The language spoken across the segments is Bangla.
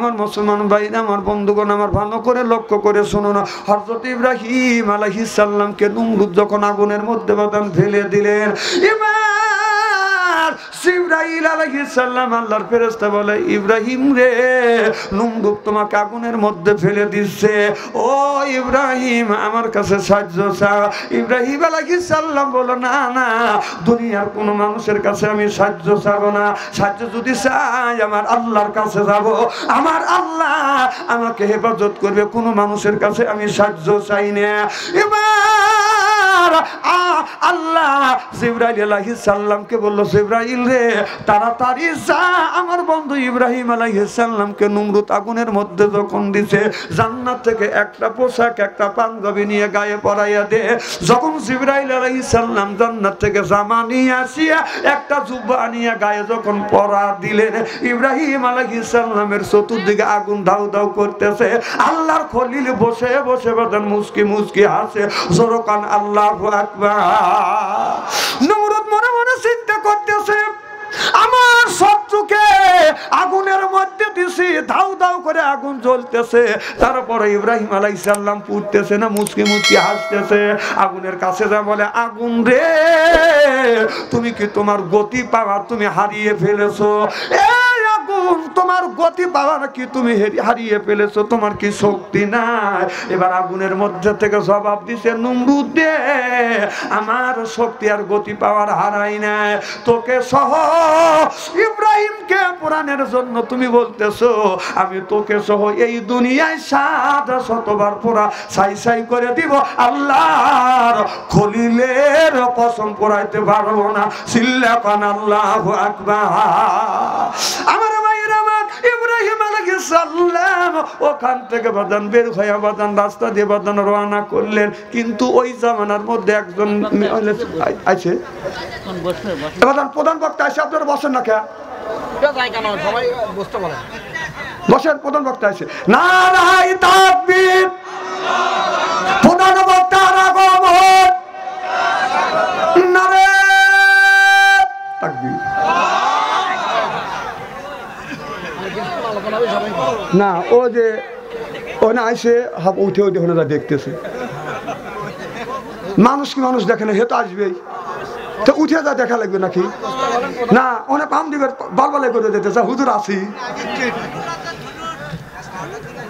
আমার মুসলমান ভাইরা, আমার বন্ধুগণ, আমার ভালো করে লক্ষ্য করে শোনো না। হযরত ইব্রাহিম আলাইহিস সালামকে নমরুদ যখন আগুনের মধ্যে বাদান ফেলে দিলেন, জিবরাইল আলাইহিস সালাম আল্লাহর ফেরেশতা বলে, ইব্রাহিম রে, নমরুদ তোমাকে আগুনের মধ্যে ফেলে দিচ্ছে, ও ইব্রাহিম আমার কাছে সাহায্য চাও। ইব্রাহিম আলাইহিস সালাম বলে, না না, দুনিয়ার কোন মানুষের কাছে আমি সাহায্য চাবো না, সাহায্য যদি চাই আমার আল্লাহর কাছে যাব, আমার আল্লাহ আমাকে হেফাজত করবে, কোন মানুষের কাছে আমি সাহায্য চাই না। এবার আল্লাহ জিবরাইল আলাইহিস সালামকে বলল, জিবরাইল রে, তাড়াতাড়ি যা আমার বন্ধু ইব্রাহিম আলাইহিস সালামকে নমরুদ আগুনের মধ্যে যখন দিছে, জান্নাত থেকে একটা পোশাক, একটা পাঞ্জাবি নিয়ে গায়ে পরাইয়া দে। যখন জিবরাইল আলাইহিস সালাম জান্নাত থেকে জামা নিয়ে আসিয়া একটা জুব্বা নিয়ে গায়ে যখন পরা দিলেন, ইব্রাহিম আলাইহিস সালামের চতুর্দিকে আগুন দাউ দাউ করতেছে। আল্লাহর খলিল বসে বসে বাদান মুস্কি মুস্কি হাসে, জোরকান আল্লাহু আকবার। নমরুদ মনে মনে চিন্তা করতেছে, আমার শত্রুকে আগুনের মধ্যে দিছি, দাউ দাউ করে আগুন জ্বলতেছে, তারপরে ইব্রাহিম আলাইহিস সালাম পুড়তেছে না, মুচকি মুচকি হাসতেছে। আগুনের কাছে যা বলে, আগুন রে, তুমি কি তোমার গতি পাওয়া তুমি হারিয়ে ফেলেছো? এই আগুন, তোমার গতি পাওয়া নাকি তুমি হারিয়ে ফেলেছো? তোমার কি শক্তি নাই? এবার আগুনের মধ্যে থেকে জবাব দিছে, নমরুদ দে, আমার শক্তি আর গতি পাওয়ার হারাই নাই, তোকে সহ ইব্রাহিমকে পুরাণের জন্য তুমি বলতেছো, আমি তোকে সহ এই দুনিয়ায় 700বার পুরা ছাই ছাই করে দিব, আল্লাহর খলিলের কসম পুরাইতে পারবো না। সিল্লাকান আল্লাহু আকবার। আমার ভাইরা, আমার ইব্রাহিম আলাইহিস সালাম ওখান থেকে বাদান বের হয়ে বাদান রাস্তা দিয়ে বাদান রওনা করলেন। কিন্তু ওই জামানার মধ্যে একজন আছে, বাদান প্রধান বক্তা আছে, আপনারা বসেন না, কে বসেন, প্রধান বক্তা আছে। নারাই তাকবীর, প্রধান বক্তার আগমন, নারে তাকবীর। না, ও যে ওখানে আইসে হাফ উঠে উঠে ওখানে যা দেখতেছে, মানুষ কি মানুষ দেখে না, হে তো আসবেই, তো উঠে যা দেখা লাগবে নাকি? না, অনেক পাম দিবে, বালবালাই করে যেতেছে, হুজুর আসি।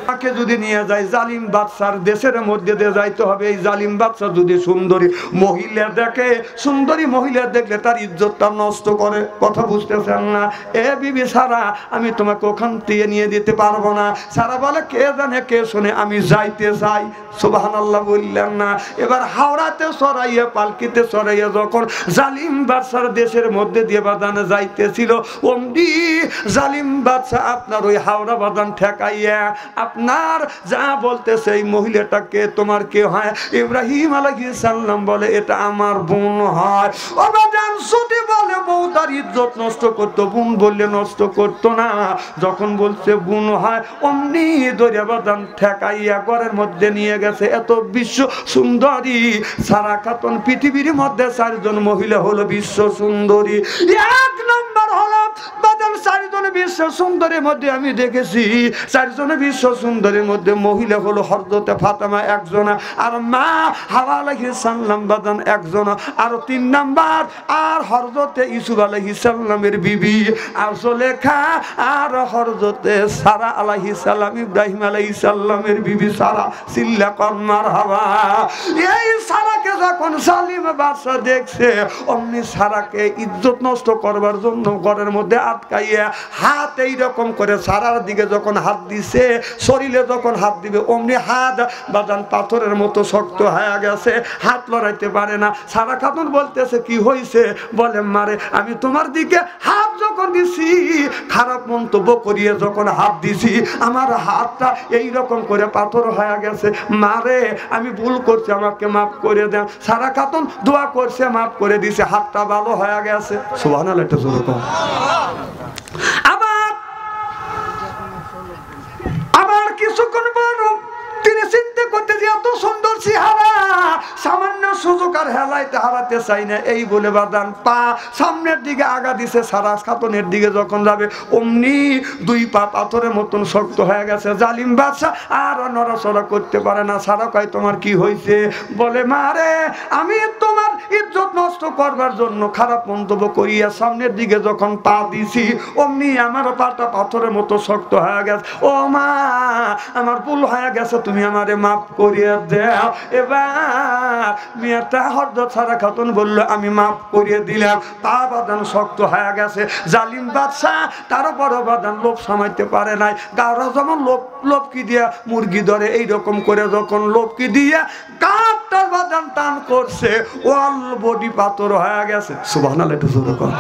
তাকে যদি নিয়ে যায় জালিম বাদশার দেশের মধ্যে দিয়ে যাইতে হবে। এই জালিম বাদশা যদি সুন্দরী মহিলা দেখে, সুন্দরী মহিলা দেখলে তার ইজ্জতটা নষ্ট করে। কথা বুঝতেছেন না? এ বিবি সারা, আমি তোমাকে ওখান থেকে নিয়ে দিতে পারবো না। সারা বলে, কে জানে কে শুনে, আমি যাইতে চাই। সুবহানাল্লাহ বললেন না? এবার হাওড়াতে সরাইয়া, পালকিতে সরাইয়া যখন জালিম বাদশার দেশের মধ্যে দিয়ে বাদানে যাইতেছিল, অমনি জালিম বাদশা আপনার ওই হাওড়া বাদান ঠেকাইয়া আপনার যা বলতেছে, এই মহিলাটাকে তোমার কে হয়? ইব্রাহিম আলাইহিস সালাম বলে, এটা আমার বোন হয়। ও বাদান যদি বলে বউ তার ইজ্জত নষ্ট করতো, বোন বললে নষ্ট করতো না। যখন বলছে বোন হয়, অমনি দরিয়া বাদান ঠেকাইয়া ঘরের মধ্যে নিয়ে গেছে। এত বিশ্ব সুন্দরী সারা খাতুন, পৃথিবীর মধ্যে 4 জন মহিলা হলো বিশ্ব সুন্দরী। 1 নম্বর হলো বাদান 4 জন বিশ্ব সুন্দরীর মধ্যে আমি দেখেছি, 4 জন বিশ্ব সুন্দরীর মধ্যে মহিলা হলো হযরতে ফাতেমা একজন, আর মা হাওয়া আলাইহিস সালাম বাদান একজন, আর 3 নাম্বার আর হযরতে ইউসুফ আলাইহিস সালামের বিবি আর সুলেখা, আর হযরতে সারা আলাইহিস সালাম, ইব্রাহিম আলাইহিস সালামের বিবি সারা। সিল্লা কর মারহাবা। এই সারাকে যখন জালিম বাদশা দেখছে, অমনি সারাকে ইজ্জত নষ্ট করবার জন্য ঘরের মধ্যে আটকাইয়া হাত এই রকম করে সারার দিকে যখন হাত দিছে, শরীরে যখন হাত দিবে, অমনি হাত বাদান পাথরের মতো শক্ত হয়ে গেছে, হাত লড়াইতে পারে না। সারা খাতুন বলতেছে, কি হয়েছে? বলে, মারে, আমি তোমার দিকে হাত যখন দিছি, খারাপ মন্তব্য করিয়ে যখন হাত দিছি, আমার হাতটা এই রকম করে পাথর হয়ে গেছে, মারে আমি ভুল করছি, আমাকে মাফ করে দেন। সারা খাতুন দোয়া করছে, মাফ করে দিছে, হাতটা ভালো হয়ে গেছে। সুবহানাল্লাহ, এটা জোরে কও। আবার কিছুক্ষণ পর তিনি চিন্তা করতে যে এত সুন্দর চেহারা, সামান্য সুযোগ আর হেলাইতে হারাতে চাই না এই বলে বাদান পা সামনের দিকে আগা দিছে সারা খাতুনের দিকে যখন যাবে অমনি দুই পা পাথরের মতন শক্ত হয়ে গেছে জালিম বাদশাহ আর নড়াচড়া করতে পারে না সারা কয় তোমার কি হয়েছে বলে মা রে আমি তোমার ইজ্জত নষ্ট করবার জন্য খারাপ মন্তব্য করিয়া সামনের দিকে যখন পা দিছি অমনি আমার পাটা পাথরের মতো শক্ত হয়ে গেছে ও মা আমার ভুল হয়ে গেছে তুমি আমারে মাফ করিয়ে দাও এবার মেয়েটা হযরত সারা খাতুন বলল আমি মাফ করিয়ে দিলাম পা বাদান শক্ত হয়ে গেছে জালিম বাদশা তার বড় বাদান লোভ সামাইতে পারে নাই গাওরা যেমন লোভকি দিয়া মুরগি ধরে এইরকম করে যখন লোভকি দিয়া কাঠটার বাদান টান করছে অল বডি পাথর হয়ে গেছে সুবহানাল্লাহ একটু জোরে কর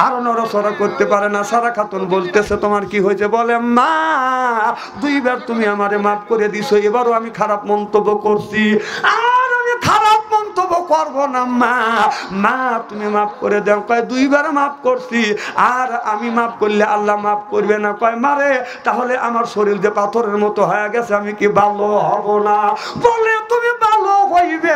আর নড়াচড়া করতে পারে না সারা খাতুন বলতেছে তোমার কি হয়েছে বলে মা দুইবার তুমি আমারে মাফ করে দিছো এবারও আমি খারাপ মন্তব্য করছি আর আমি খারাপ মন্তব্য করব না মা মা তুমি মাফ করে দাও কয় দুইবার মাফ করছি আর আমি মাফ করলে আল্লাহ মাফ করবে না কয় মারে তাহলে আমার শরীর যে পাথরের মতো হয়ে গেছে আমি কি ভালো হব না বলে তুমি ভালো হইবে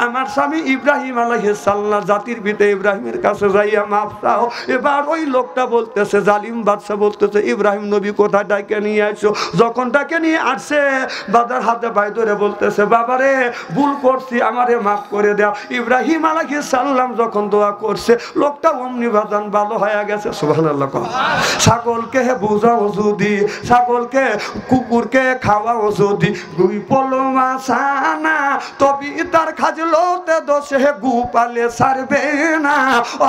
আমার স্বামী ইব্রাহিম আলাইহিস সালাম জাতির পিতা ইব্রাহিমের কাছে যাইয়া মাফ চাও এবার ওই লোকটা বলতেছে জালিম বাদশা বলতেছে ইব্রাহিম নবী কোথায় ডাকে নিয়ে আসো যখন ডাকে নিয়ে আসছে বাবার হাতে পায়ে ধরে বলতেছে বাবারে ভুল করছি আমারে মাফ করে দাও ইব্রাহিম আলাইহিস সালাম যখন দোয়া করছে লোকটা অমনি বাদান ভালো হয়ে গেছে সুবহানাল্লাহ ছাগলকে বুঝাও যদি ছাগলকে কুকুরকে খাওয়াও যদি দুই পলো মাছানা তবে তার খাজলোতে দোষে গুপালে ছাড়বে না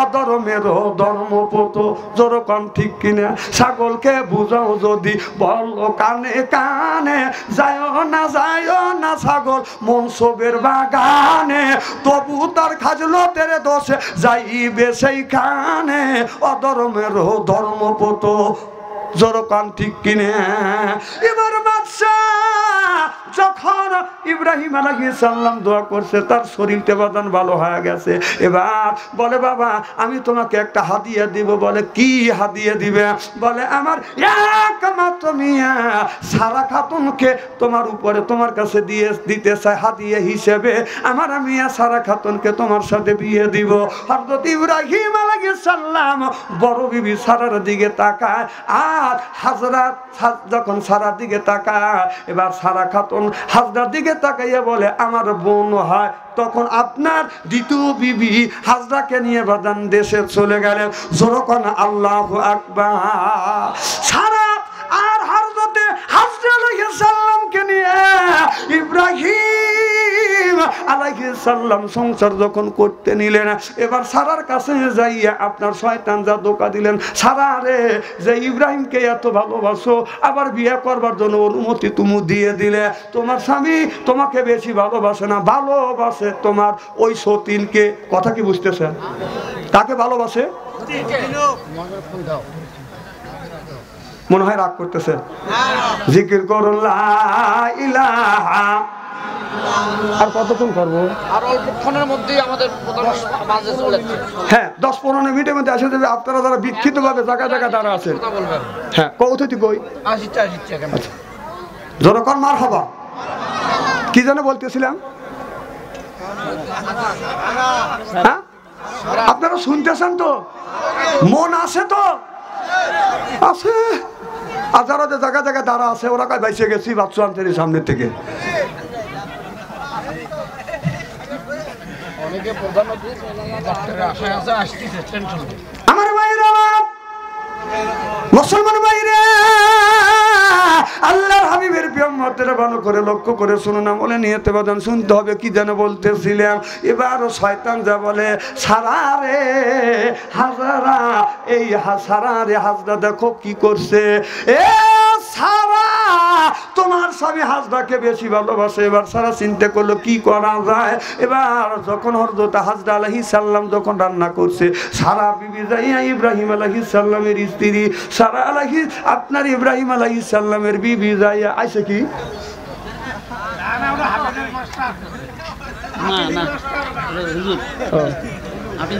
অধর্মের ধর্মপত জোরকম ঠিক কিনা ছাগলকে বুঝাও যদি বলো কানে কানে যায় না ছাগল মনসবের বাগানে তবু তার খাজলতের দোষে যাইবে সেইখানে অধর্মের ধর্মপত জোরকান ঠিক কিনে এবার বাদশা যখন ইব্রাহিম আলাইহিস সালাম দোয়া করছে তার শরীরটা বাদান ভালো হয়ে গেছে এবার বলে বাবা আমি তোমাকে একটা হাদিয়া দিব বলে কি হাদিয়া দিবে বলে আমার একমাত্র মিয়া সারা খাতুনকে তোমার উপরে তোমার কাছে দিতে চাই হাদিয়া হিসেবে আমার মিয়া সারা খাতুনকে তোমার সাথে বিয়ে দিব হযরত ইব্রাহিম আলাইহিস সালাম বড় বিবি সারার দিকে তাকায় আর হাজরা যখন সারার দিকে তাকায় এবার সারা খাতুন হাজরার দিকে তাকাইয়া বলে আমার বোন হয় তখন আপনার দ্বিতীয় বিবি হাজরাকে নিয়ে বাদান দেশে চলে গেলেন যখন আল্লাহু আকবার সারা আর হযরতে হাজরা আলাইহিস সালামকে নিয়ে ইব্রাহিম আলাইহিস সালাম সংসার যখন করতে নিলেন এবার সারার কাছে যাইয়া আপনার শয়তান যা ধোঁকা দিলেন সারা রে যে ইব্রাহিমকে এত ভালোবাসো আবার বিয়ে করবার জন্য অনুমতি তুমি দিয়ে দিলে তোমার স্বামী তোমাকে বেশি ভালোবাসে না ভালোবাসে তোমার ওই সতীনকে কথা কি বুঝতেছেন তাকে ভালোবাসে মনে হয় রাগ করতেছে জিকির করুন লা ইলাহা আর কতক্ষণ করবো আর অল্পক্ষণের মধ্যেই আমাদের মাঝে চলে হ্যাঁ 10-15 মিনিটের মধ্যে আসে যাবে আপনারা যারা বিক্ষিপ্ত ভাবে জায়গা জায়গা দাঁড়া আছেন হ্যাঁ কৌতুক কই আসিচ্ছা জনগণ মার হবা কি যেন বলতেছিলাম হ্যাঁ আপনারা শুনতেছেন তো মন আছে তো আছে আর যারা যে জায়গা জায়গা দাঁড়া আছে ওরা কয় বাইসে গেছি বাচ্চু আনতে সামনের থেকে আমার ভাইরা মুসলমান ভাইরা আল্লাহর হাবিবের উম্মতের ভালো করে লক্ষ্য করে শুনুন না বলে নিয়তে বাদান শুনতে হবে কি যেন বলতেছিলাম এবারও শয়তান যা বলে সারা রে হাজারা এই সারা রে হাজরা দেখো কি করছে এ সারা তোমার স্বামী হাজরাকে বেশি ভালোবাসে এবার সারা চিন্তা করলো কি করা যায় এবার যখন হযরত হাজরা আলাইহিস সালাম যখন রান্না করছে সারা বিবি যাইয়া ইব্রাহিম আলাইহিস সালামের স্ত্রী সারা আলাইহিস আপনার ইব্রাহিম আলাইহিস সালামের বিবি যাইয়া আইছে কি না না হুজুর আপনি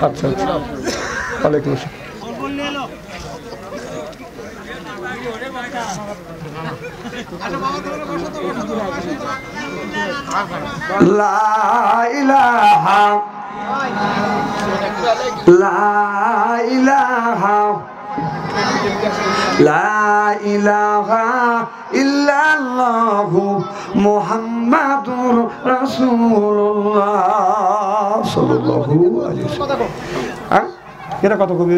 আচ্ছা ওয়ালাইকুম আসসালাম লা ইলাহা লা ইলাহা লা ইলাহা ইল্লাল্লাহু মুহাম্মাদুর রাসূলুল্লাহ সাল্লাল্লাহু আলাইহি ওয়াসাল্লাম। হ্যাঁ এটা কত কবি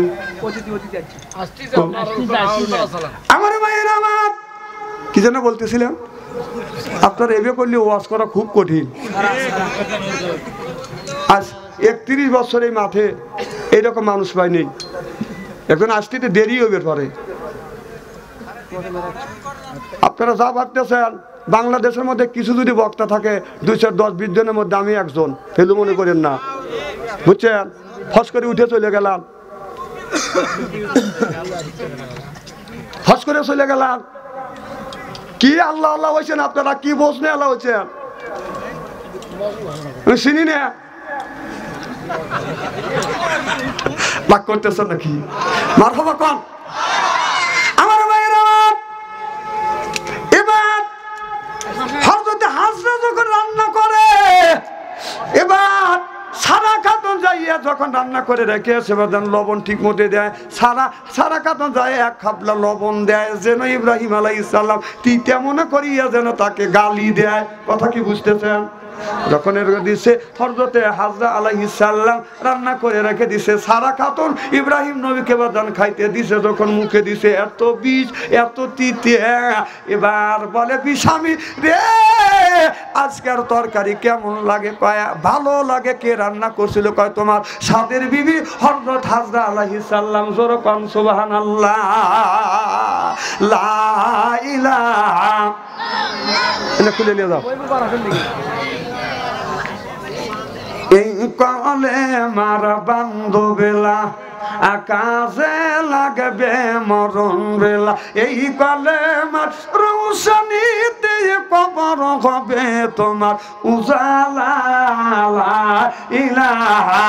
আমার ভাইয়ের আমার কি যেন বলতেছিলাম, আপনার এবে করলে ওয়াজ করা খুব কঠিন। আজ 31 বছর এই মাঠে এইরকম মানুষ পাই নেই, এখন আসতে দেরি হবে পরে। আপনারা যা ভাবতেছেন বাংলাদেশের মধ্যে কিছু যদি বক্তা থাকে 210-20 জনের মধ্যে আমি একজন, ফেলু মনে করেন না, বুঝছেন? ফস করে উঠে চলে গেলাম, ফস করে চলে গেলাম। কি আল্লাহ আল্লাহ হয়েছেন আপনারা, কি বসনে আল্লাহ হয়েছেন চিনি না, বাক করতেছেন নাকি? মারহাবা কোন আমার ভাইয়েরা। এবার হযরত হাজরা যখন রান্না করে, এবার সারা খাতুন যাইয়া যখন রান্না করে রেখে সেবার লবণ ঠিক মতো দেয়, সারা খাতুন যায় 1 খাবলা লবণ দেয়, যেন ইব্রাহিম আলাইহিস সালাম তিতা মনে করিয়া যেন তাকে গালি দেয়। কথা কি বুঝতেছেন? যখন এর দিছে হযরতে হাজরা আলাইহিস সালাম রান্না করে রেখে দিছে, সারা খাতুন ইব্রাহিম নবীকে বাদান খাইতে দিছে, যখন মুখে দিছে এত বিষ এত তিতে, এবার বলে বিস্বামী রে আজকের তরকারি কেমন লাগে? কয় ভালো লাগে। কে রান্না করছিল? কয় তোমার সাদের বিবি হযরত হাজরা আলাইহিস সালাম। জোরে কোন সুবহানাল্লাহ, লা ইলাহা। এটা খুলে নিয়ে যাও। এই কলে মার বান্ধবেলা আকাশে লাগবে মরণ বেলা, এই কলে মার রৌশনীতে কবর হবে তোমার উজালা। লা ইলাহা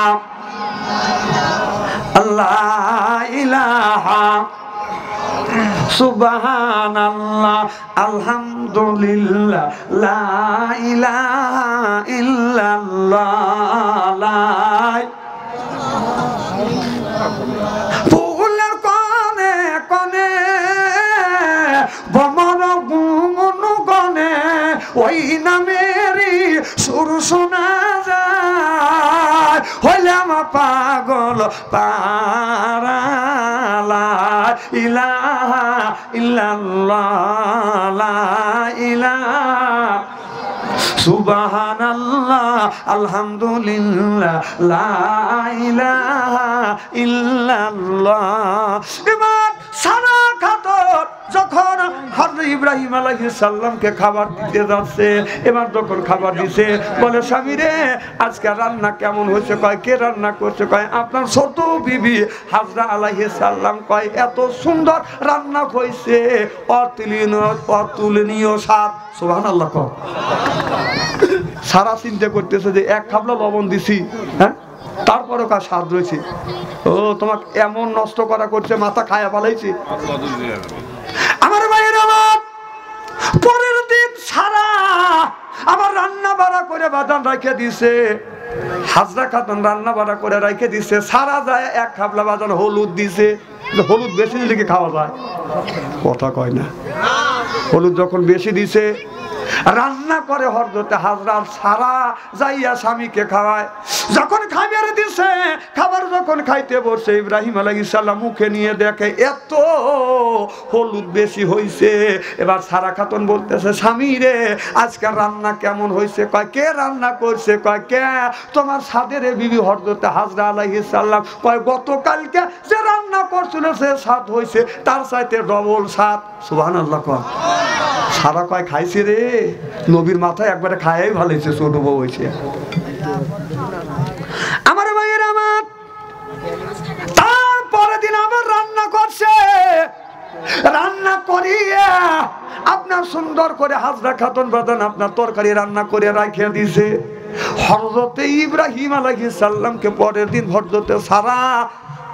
আল্লাহ ইলাহা সুবহানাল্লাহ আলহামদুলিল্লাহ লা ইলাহা ইল্লাল্লাহ। ফুলের কনে কনে ভ্রমণ গুণ গনে ওই নামেরই সুর শোনা যায়, হইলাম পাগল পারা। লা ইলাহা ইল্লাল্লাহ লা ইলাহা সুবহানাল্লাহ আলহামদুলিল্লাহ লা ইলাহা ইল্লাল্লাহ। এবার সারা খাতুন যখন হযরত ইব্রাহিম আলাইহিস সালামকে খাবার দিতে যাচ্ছে, এবার যখন খাবার দিছে বলে স্বামী রে আজকে রান্না কেমন হয়েছে? কয় কে রান্না করছে? কয় আপনার ছোট বিবি হাজরা আলাইহিস সালাম। কয় এত সুন্দর রান্না হয়েছে, অতুলনীয় স্বাদ। সুবহানাল্লাহ। কয় সারা চিন্তা করতেছে যে 1 খাবলা লবণ দিছি, হ্যাঁ তারপরে কার স্বাদ রয়েছে। ও তোমাকে এমন নষ্ট করা করছে, মাথা খায়া পালাইছে। আমার ভাইয়ের আমার পরের দিন সারা আমার রান্না বাড়া করে বাদান রেখে দিছে, হাজরা খাতুন রান্না বাড়া করে রেখে দিছে। সারা যায় 1 খাবলা বাদান হলুদ দিছে। হলুদ বেশি দিলে কি খাওয়া যায়? কথা কয় না। হলুদ যখন বেশি দিছে রান্না করে হযরতে হাজরা সারা যাইয়া স্বামীকে খাওয়ায়। যখন খাবার দিছে, খাবার যখন খাইতে বসে ইব্রাহিম আলাইহিস সালাম মুখে নিয়ে দেখে এত হলুদ বেশি হইছে। এবার সারা খাতুন বলতেছে স্বামী রে আজকে রান্না কেমন হইছে? কয় কে রান্না করছে? কয় কে তোমার সাদের বিবি হযরতে হাজরা আলাইহিস সালাম। কয় গতকালকে যে রান্না করছিল সে স্বাদ হইছে, তার চাইতে ডবল স্বাদ। সুবহানাল্লাহ। কয় সারা কয় খাইছে রে, নবীর মাথায় একবারে খায়াই ভালো হয়েছে, ছোট বউ হয়েছে। আমার ভাইয়ের আমার তারপরে দিন আবার রান্না করছে, রান্না করিয়া আপনার সুন্দর করে হাজরা খাতুন বাদান আপনার তরকারি রান্না করে রাখে দিছে। হযরতে ইব্রাহিম আলাইহিস সালামকে পরের দিন হযরতে সারা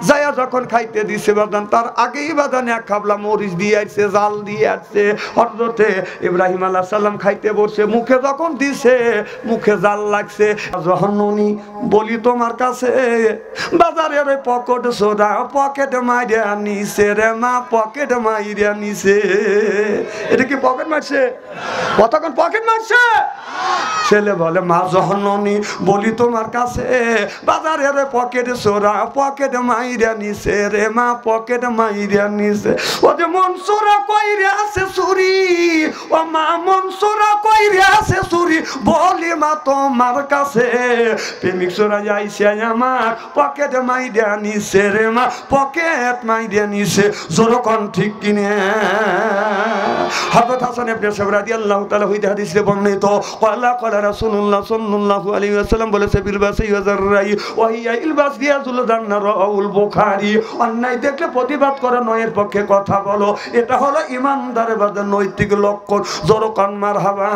যায়া যখন খাইতে দিছে বাদান, তার আগেই বাদান এক খাবলা মরিচ দিয়ে আসছে, জাল দিয়ে আসছে। হযরতে ইব্রাহিম আলাইহিস সালাম খাইতে বসে, মুখে যখন দিছে মুখে জাল লাগছে। জহন্ননী বলি তোমার কাছে বাজারের পকেট সোডা পকেট মাইরা নিছে রে মা, পকেট মাইরা নিছে। এটা কি পকেট মারছে? কতক্ষণ পকেট মারছে? ছেলে বলে মা জহন্ননী বলি তোমার কাছে বাজারের পকেট সোডা পকেট মাইরা নিছে রে মা, পকেট মাইরা নিছে। ও যে মনসুরা কইরা আছে চুরি, ও মা মনসুরা কইরা আছে চুরি বলি মা তোমার কাছে প্রেমিক সোরা যাইছে আমার পকেট মাইরা নিছে রে মা, পকেট মাইরা নিছে। জোরকন ঠিক কিনে? হযরত হাসান ইবনে সাবরা রাদিয়াল্লাহু তাআলা হইতে হাদিসে বর্ণিত ক্বালা ক্বালা রাসূলুল্লাহ সাল্লাল্লাহু আলাইহি ওয়াসাল্লাম বলেছে বিলবাসি ওয়াজাররাই ওয়া হিয়া ইলবাস দিয়াজুল জান্নাহ রাউল বুখারী। অন্যায় দেখলে প্রতিবাদ করে, নয়ের পক্ষে কথা বলো, এটা হলো ইমানদারের বাদান নৈতিক লক্ষণ। জোরকন মারহাবা।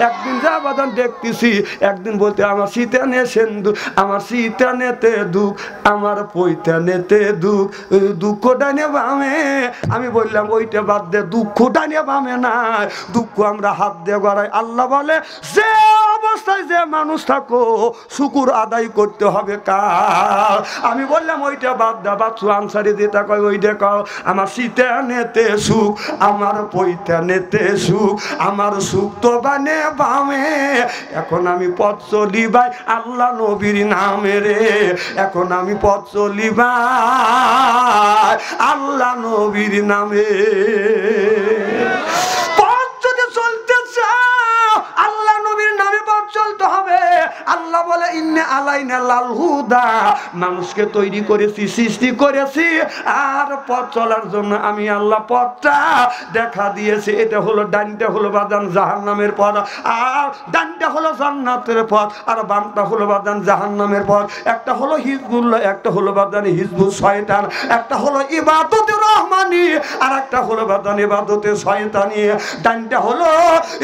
একদিন যা বাদান দেখতেছি, একদিন বলতে আমার শীতানে সেন্দু, আমার শীতানেতে দুঃখ, আমার পৈতানেতে দুঃখ, দুঃখ ডানে বামে। আমি বললাম ওইটা বাদ দে, দুঃখ ডানে বামে না, দুঃখ আমরা হাত দিয়ে গড়াই। আল্লাহ বলে যে অবস্থায় যে মানুষ থাকো শুকুর আদায় করতে হবে কার। আমি বললাম ওইটা বাদ দা, বাচ্চু আনসারি যেটা কয় ওইটা কও। আমার শীতানেতে সুখ, আমার পৈতানেতে সুখ, আমার সুখ তো বানে বামে। এখন আমি পথ চলি ভাই আল্লাহ নবীর নামে রে, এখন আমি পথ চলি ভাই আল্লাহ নবীর নামে। পথ যদি চলতে চাও আল্লাহ নবীর নামে পথ চলতে হবে। আল্লাহ বলে ইন্না আলাইনা লাল হুদা, মানুষকে তৈরি করেছি, সৃষ্টি করেছি, আর পথ চলার জন্য আমি আল্লাহ পথটা দেখা দিয়েছি। এটা হলো ডানটা হলো বাদান জাহান্নামের পথ, আর ডানটা হলো জান্নাতের পথ, আর বামটা হলো বাদান জাহান্নামের পথ। একটা হলো হিজবুল্লাহ, একটা হলো বাদান হিজবুল শয়তান, একটা হলো ইবাদতে রহমানি, আর একটা হলো বাদান ইবাদতে শয়তানি। ডানটা হলো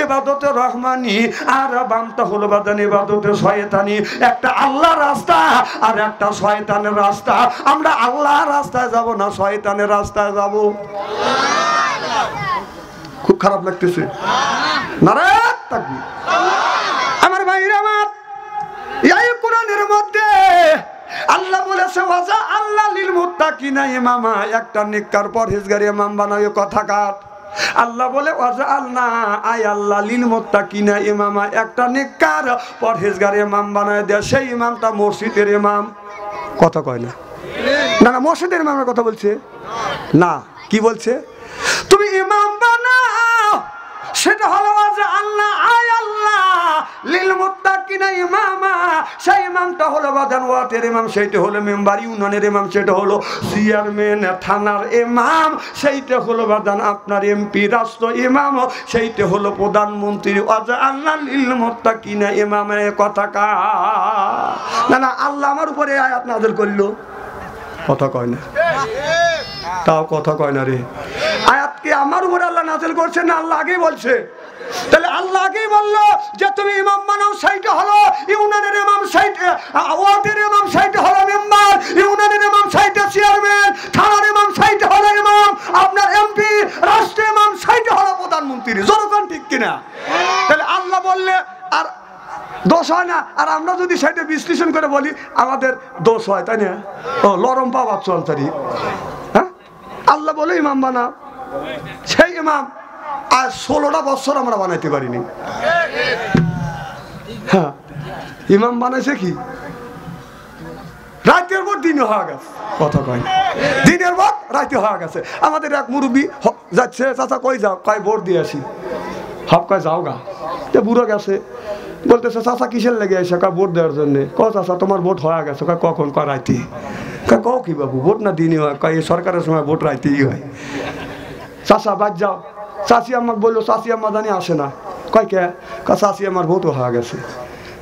ইবাদতে রহমানি, আর বামটা হলো বাদান ইবাদতে শয়তানি। একটা আল্লাহর রাস্তা আর একটা শয়তানের রাস্তা। আমরা আল্লাহর রাস্তায় যাব না শয়তানের রাস্তায় যাব। খুব খারাপ লাগতেছে। নারায়ে তাকবীর। আমার ভাইরা আমার, এই কোরআনের মধ্যে আল্লাহ বলেছে ওয়াজা আল্লাহ লিল মুত্তাকিনা ইমামা, একটা নেককার পরহেজগার ইমাম বানায়। কথা কাট। আল্লাহ বলে ওয়াজা আল্লাহ আয় আল্লাহ লিল মুত্তাকিনা ইমামা, একটা নেককার পরহেজগার ইমাম বানায় দেয়। সেই ইমামটা মসজিদের ইমাম। কথা কয় না? না না, মসজিদের ইমামের কথা বলছে না। কি বলছে? তুমি ইমাম বানাও, সেটা হলো ওয়াজা আল্লাহ আয় আল্লাহ লিল মুত্তাকিনা ইমামা। সেই ইমামটা হলো বাদান ওয়াটের ইমাম, সেইটা হলো মেম্বার ইউনিয়নের ইমাম, সেটা হলো চেয়ারম্যান থানার ইমাম, সেইটা হলো বাদান আপনার এমপি রাষ্ট্র ইমাম, সেইটা হলো প্রধানমন্ত্রী। ওয়াজা আল্লাহ লিল মুত্তাকিনা ইমামা। কথা কা না না, আল্লাহ আমার উপরে আয়াত নাযিল করলো। কথা কয় না, তাও কথা কয় না রে। আয়াত কি আমার উপরে আল্লাহ নাযিল করছে না আল্লাহ আগেই বলছে? তাহলে আল্লাহ আগেই বললো যে তুমি ইমাম বানাও, সেইটা হলো ইউনিয়নের ইমাম, সেইটা ওয়ার্ডের ইমাম, সেইটা হলো মেম্বার ইউনিয়নের ইমাম, সেইটা চেয়ারম্যান থানার ইমাম, সেইটা হলো ইমাম আপনার এমপি রাষ্ট্র ইমাম, সেইটা হলো প্রধানমন্ত্রী। জনগণ ঠিক কিনা? তাহলে আল্লাহ বললে আর দোষ হয় না, আর আমরা যদি সেটা বিশ্লেষণ করে বলি আমাদের দোষ হয়, তাই না? ও লরম পাওয়া চলতারি। হ্যাঁ, আল্লাহ বলে ইমাম বানা, সেই ইমাম আর 16টা বছর আমরা বানাইতে পারিনি। হ্যাঁ, ইমাম বানাইছে কি রাতের পর দিনে হয়ে গেছে। কথা কয়, দিনের পর রাতে হয়ে গেছে। আমাদের এক মুরব্বী যাচ্ছে, চাচা কই যাও? কয় ভোট দিয়ে আসি। হপ কয় যাও গা। বুড়ো গেছে, বলতেছে চাচা কিসের লেগে এসে? কয় ভোট দেওয়ার জন্য। কয় চাচা তোমার ভোট হয়ে গেছে? কয় কখন? কয় রাইতে। কয় কও কি বাবু, ভোট না দিনই হয়? কয় এই সরকারের সময় ভোট রাইতেই হয়। চাচা বাদ যাও। চাচি আমাকে বললো, চাচি আম্মা জানি আসে না। কয় কে? কয় চাচি আমার ভোট হয়ে গেছে।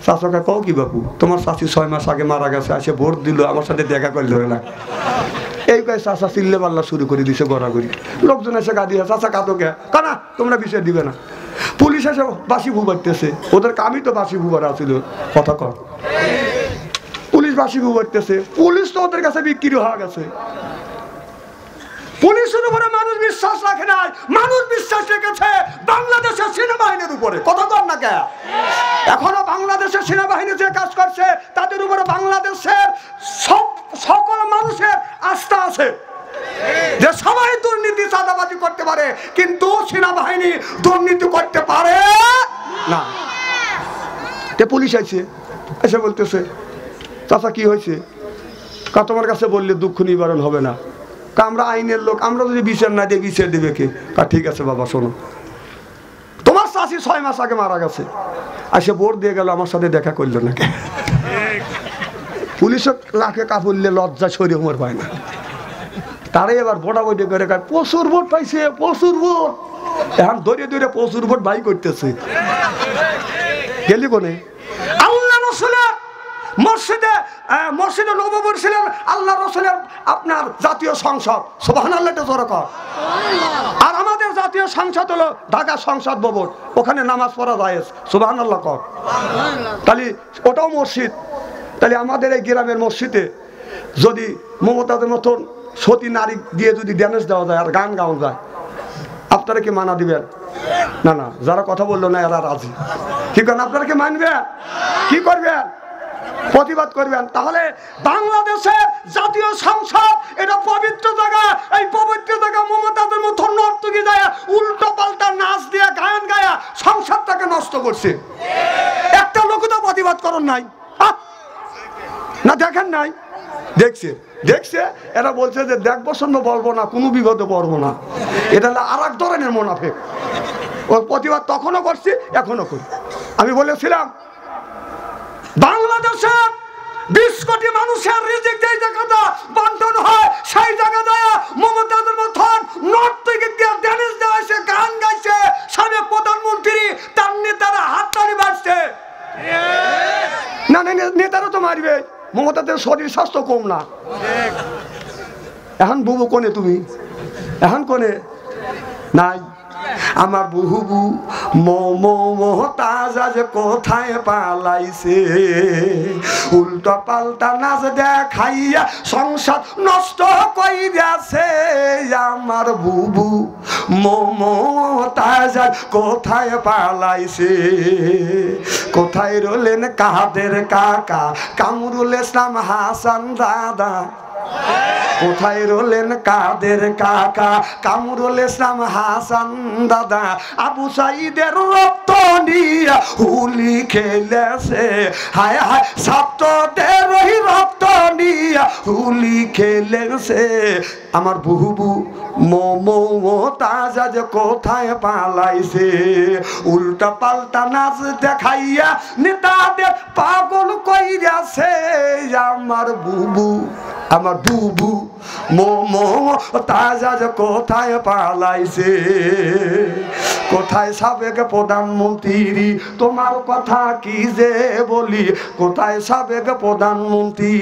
চাচাকে কও কি বাবু, তোমার চাচি 6 মাস আগে মারা গেছে, আসে ভোট দিল, আমার সাথে দেখা করলে না। এই কয় চাচা চিল্লে পাল্লা শুরু করে দিছে গড়াগড়ি। লোকজন এসে গা দিয়ে চাচা কাঁদো কে? কানা তোমরা বিষয় দিবে না। পুলিশ এসে বাসি ভুবাইতেছে, ওদের কামই তো বাসি ভুবার আছিল। কথা কর। পুলিশ বাসি করতেছে, পুলিশ তো ওদের কাছে বিক্রি হয়ে গেছে। পুলিশের উপরে মানুষ বিশ্বাস রাখে নাই, মানুষ বিশ্বাস রেখেছে বাংলাদেশের সেনাবাহিনীর উপরে। কথা কর না কে? এখনো বাংলাদেশের সেনাবাহিনী যে কাজ করছে তাদের উপরে বাংলাদেশের সকল মানুষের আস্থা আছে যে সবাই দুর্নীতি চাঁদাবাজি করতে পারে, কিন্তু সেনাবাহিনী দুর্নীতি করতে পারে না। পুলিশ আইছে, এসে বলতেছে চাচা কি হয়েছে? তোমার কাছে বললে দুঃখ নিবারণ হবে না। আমরা আইনের লোক, আমরা যদি বিচার না দিই বিচার দেবে কে? ঠিক আছে বাবা শোনো, তোমার চাষি 6 মাস আগে মারা গেছে, আর সে ভোট দিয়ে গেল, আমার সাথে দেখা করলো না। পুলিশও লাখে কাপড়লে লজ্জা সরি উমর পায় না, তারাই এবার ভোটাভুটি করে প্রচুর ভোট পাইছে, প্রচুর ভোট। এখন ধরে ধরে প্রচুর ভোট বাই করতেছে। গেলি কোনে? আল্লাহ রসুলের মসজিদে, মসজিদে নববী ছিলেন আল্লাহ রসুলের আপনার জাতীয় সংসদ। সুবহানাল্লাহ জোরে কর। আর আমাদের জাতীয় সংসদ হলো ঢাকা সংসদ ভবন, ওখানে নামাজ পড়া জায়েজ। সুবহানাল্লাহ কর। তাহলে ওটাও মসজিদ। তাহলে আমাদের এই গ্রামের মসজিদে যদি মমতাদের মতন সতী নারী দিয়ে যদি ড্যান্স দেওয়া যায় আর গান গাওয়া যায়, আপনারা কি মানা দিবেন? না না, যারা কথা বললো না এরা রাজি। কি করেন? আপনারা কি মানবেন? কি করবেন? প্রতিবাদ করবেন। তাহলে বাংলাদেশের জাতীয় সংসদ এটা পবিত্র জায়গা, এই পবিত্র জায়গা মমতাদের মতো নর্তকী যায় উল্টো পাল্টা নাচ দিয়ে গান গায়া সংসদটাকে নষ্ট করছে। একটা লোক তো প্রতিবাদ করেন নাই না, দেখেন নাই? দেখছে দেখছে, এরা বলছে যে দেখবো শুনবো, বলবো না, কোনো বিপদে পড়বো না। এটা হলো আর এক ধরনের মুনাফিক। ওর প্রতিবাদ তখনও করছি, এখনো করি। আমি বলেছিলাম বাংলাদেশে 20 কোটি মানুষের রিজিক যেই জায়গাটা বন্টন হয়, সেই জায়গায় মমতাজের মতন নর্তকী দিয়ে ড্যান্স দেওয়াছে, গান গাইছে, সাবেক প্রধানমন্ত্রী তার নেতারা হাততালি বাজছে। না নেতারা তো মারবে, মমতাদের শরীর স্বাস্থ্য কম না। এখন বুবু কোনে? তুমি এখন কোনে? নাই আমার বুবু মমতাজ আজ কোথায় পালাইছে, উল্টো পাল্টা নাচ দেখাইয়া সংসার নষ্ট কইরাছে। আমার বুবু মমতাজ আজ কোথায় পালাইছে, কোথায় রলেন কাদের কাকা কামরুল ইসলাম হাসান দাদা, কোথায় রলেন কাদের কাকা কামরুল ইসলাম হাসান দাদা, আবু সাইদের রক্ত নিয়া হুলি খেলেছে, হায় হায় ছাত্রদের ওই রক্ত নিয়া হুলি খেলেছে। আমার বুবু মমতাজ আজ কোথায় পালাইছে, উল্টা পাল্টা নাচ দেখাইয়া নেতাদের পাগল কইরাছে। আমার বুবু মমতাজ আজ কোথায় পালাইছে, কোথায় সাবেক প্রধানমন্ত্রী, তোমার কথা কি যে বলি, কোথায় সাবেক প্রধানমন্ত্রী?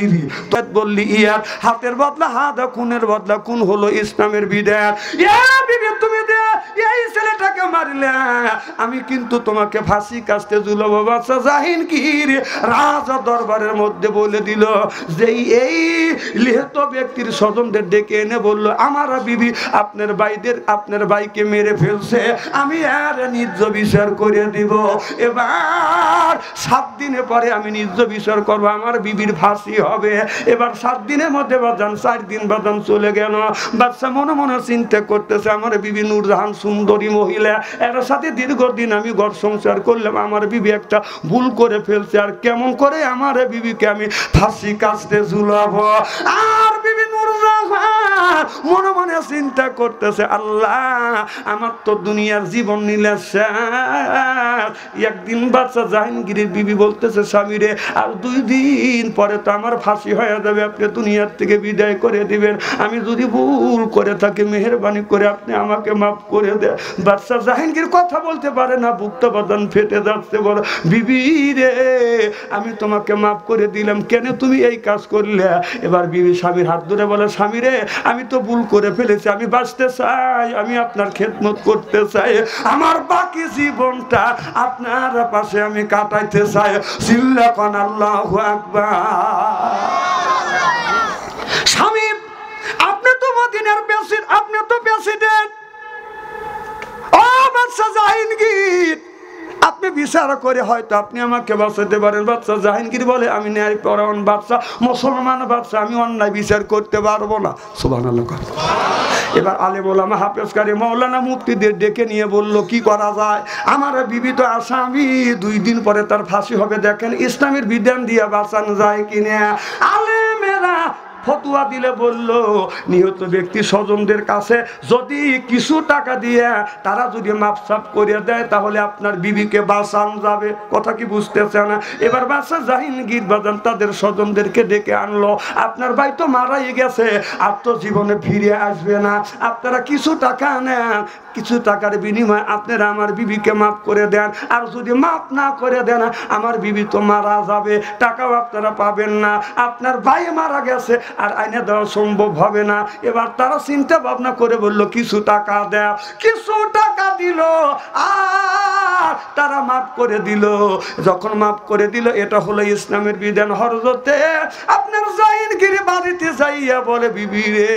বললি ইয়ার হাতের বদলা হাত, খুনের বদলা খুন হলো ইসলামের বিধান। তুমি এই ছেলেটাকে মারলে আমি কিন্তু তোমাকে ফাঁসি কাস্তে ঝুলাবো। বাচ্চা জাহাঙ্গীর রাজা দরবারের মধ্যে বলে দিল যে এই লিখিত ব্যক্তির স্বজনদের ডেকে এনে বললো, আমার বিবি আপনার ভাইকে মেরে ফেলছে, আমি আর নিজ বিচার করে দিব। এবার 7 দিনের পরে আমি নিজ বিচার করবো, আমার বিবির ফাঁসি হবে। এবার 7 দিনের মধ্যে বাজান 4 দিন বাজান চলে গেল। বাচ্চা মনে মনে চিন্তা করতেছে, আমার বিবি নূরজাহান সুন্দরী মহিলা, এর সাথে দীর্ঘদিন আমি ঘর সংসার করলাম, আমার বিবি একটা ভুল করে ফেলছে, আর কেমন করে আমার বিবিকে আমি ফাঁসি কাস্তে ঝুলাবো। আর বিবি নূরজাহান মনে মনে চিন্তা করতেছে, আল্লাহ আমার তো দুনিয়ার জীবন নিলে একদিন বাচ্চা জাহাঙ্গীরের বিবি বলতেছে, স্বামী রে আর 2 দিন পরে তো আমার ফাঁসি হয়ে যাবে, আপনি দুনিয়ার থেকে বিদায় করে দিবেন, আমি যদি ভুল করে থাকি মেহেরবানি করে আপনি আমাকে মাফ করে দেন। বাচ্চা জাহাঙ্গীর কথা বলতে পারে না, বুকটা বাদান ফেটে যাচ্ছে, বলো বিবি রে আমি তোমাকে মাফ করে দিলাম, কেন তুমি এই কাজ করলে? এবার বিবি স্বামীর হাত ধরে বলে, স্বামী রে আমি তো তো ভুল করে ফেলেছি, আমি বাঁচতে চাই, আমি আপনার খেদমত করতে চাই, আমার বাকি জীবনটা আপনার পাশে আমি কাটাইতে চাই। চিল্লা কোন আল্লাহু আকবার। স্বামী, আপনি তো মদিনার প্রেসিডেন্ট, আপনি তো প্রেসিডেন্ট। ও বাদশা জাহাঙ্গীর, আপনি বিচার করে হয়তো আপনি আমাকে বাঁচাতে পারেন। বাদশা জাহাঙ্গীর বলে, আমি ন্যায়পরায়ণ বাদশা, মুসলমান বাদশা, আমি অন্যায় বিচার করতে পারবো না। সুবহানাল্লাহ। এবার আলেম ওলামা হাফেজ কারি মাওলানা মুফতিদের ডেকে নিয়ে বলল, কি করা যায়? আমার বিবি তো আসামি, 2 দিন পরে তার ফাঁসি হবে, দেখেন ইসলামের বিধান দিয়ে বাঁচানো যায় কিনা। আলেমেরা ফতোয়া দিলে বলল, নিহত ব্যক্তি স্বজনদের কাছে যদি কিছু টাকা দিয়ে তারা যদি মাপসাপ করে দেয় তাহলে আপনার বিবিকে বাঁচান যাবে। কথা কি বুঝতেছে না? এবার বাদশা জাহাঙ্গীর বাজান তাদের স্বজনদেরকে ডেকে আনলো, আপনার ভাই তো মারাই গেছে, আর তো জীবনে ফিরে আসবে না, আপনারা কিছু টাকা নেন, কিছু টাকার বিনিময়ে আপনারা আমার বিবিকে মাফ করে দেন, আর যদি মাফ না করে দেন আমার বিবি তো মারা যাবে, টাকাও আপনারা পাবেন না, আপনার ভাই মারা গেছে আর আইনে দেওয়া সম্ভব হবে না। এবার তারা চিন্তা ভাবনা করে বলল, কিছু টাকা দেয়। কিছু টাকা দিল আর তারা মাফ করে দিল। যখন মাফ করে দিল, এটা হলো ইসলামের বিধান। হযরতে আপনার জাহিনগীর বাড়িতে যাইয়া বলে, বিবি রে,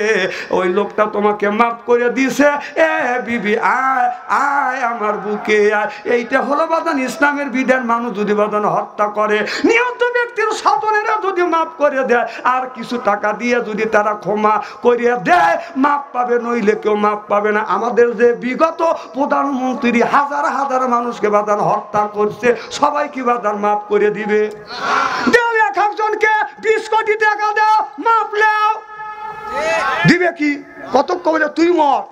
ওই লোকটা তোমাকে মাফ করে দিছে, এ বিবি আয় আয় আমার বুকে আয়। এইটা হলো বাদান ইসলামের বিধান। মানুষ যদি বাদান হত্যা করে, নিহত ব্যক্তির স্বজনেরা যদি মাফ করে দেয় আর কিছু টাকা দিয়ে যদি তারা ক্ষমা করিয়া দেয়, মাফ পাবে, নইলে কেউ মাফ পাবে না। আমাদের যে বিগত প্রধানমন্ত্রী হাজার হাজার মানুষকে বাদান হত্যা করছে, সবাই কি বাদান মাফ করে দিবে? দেও, এক একজনকে 20 কোটি টাকা দাও, মাফ নাও, দিবে কি? কত কবে তুই মর।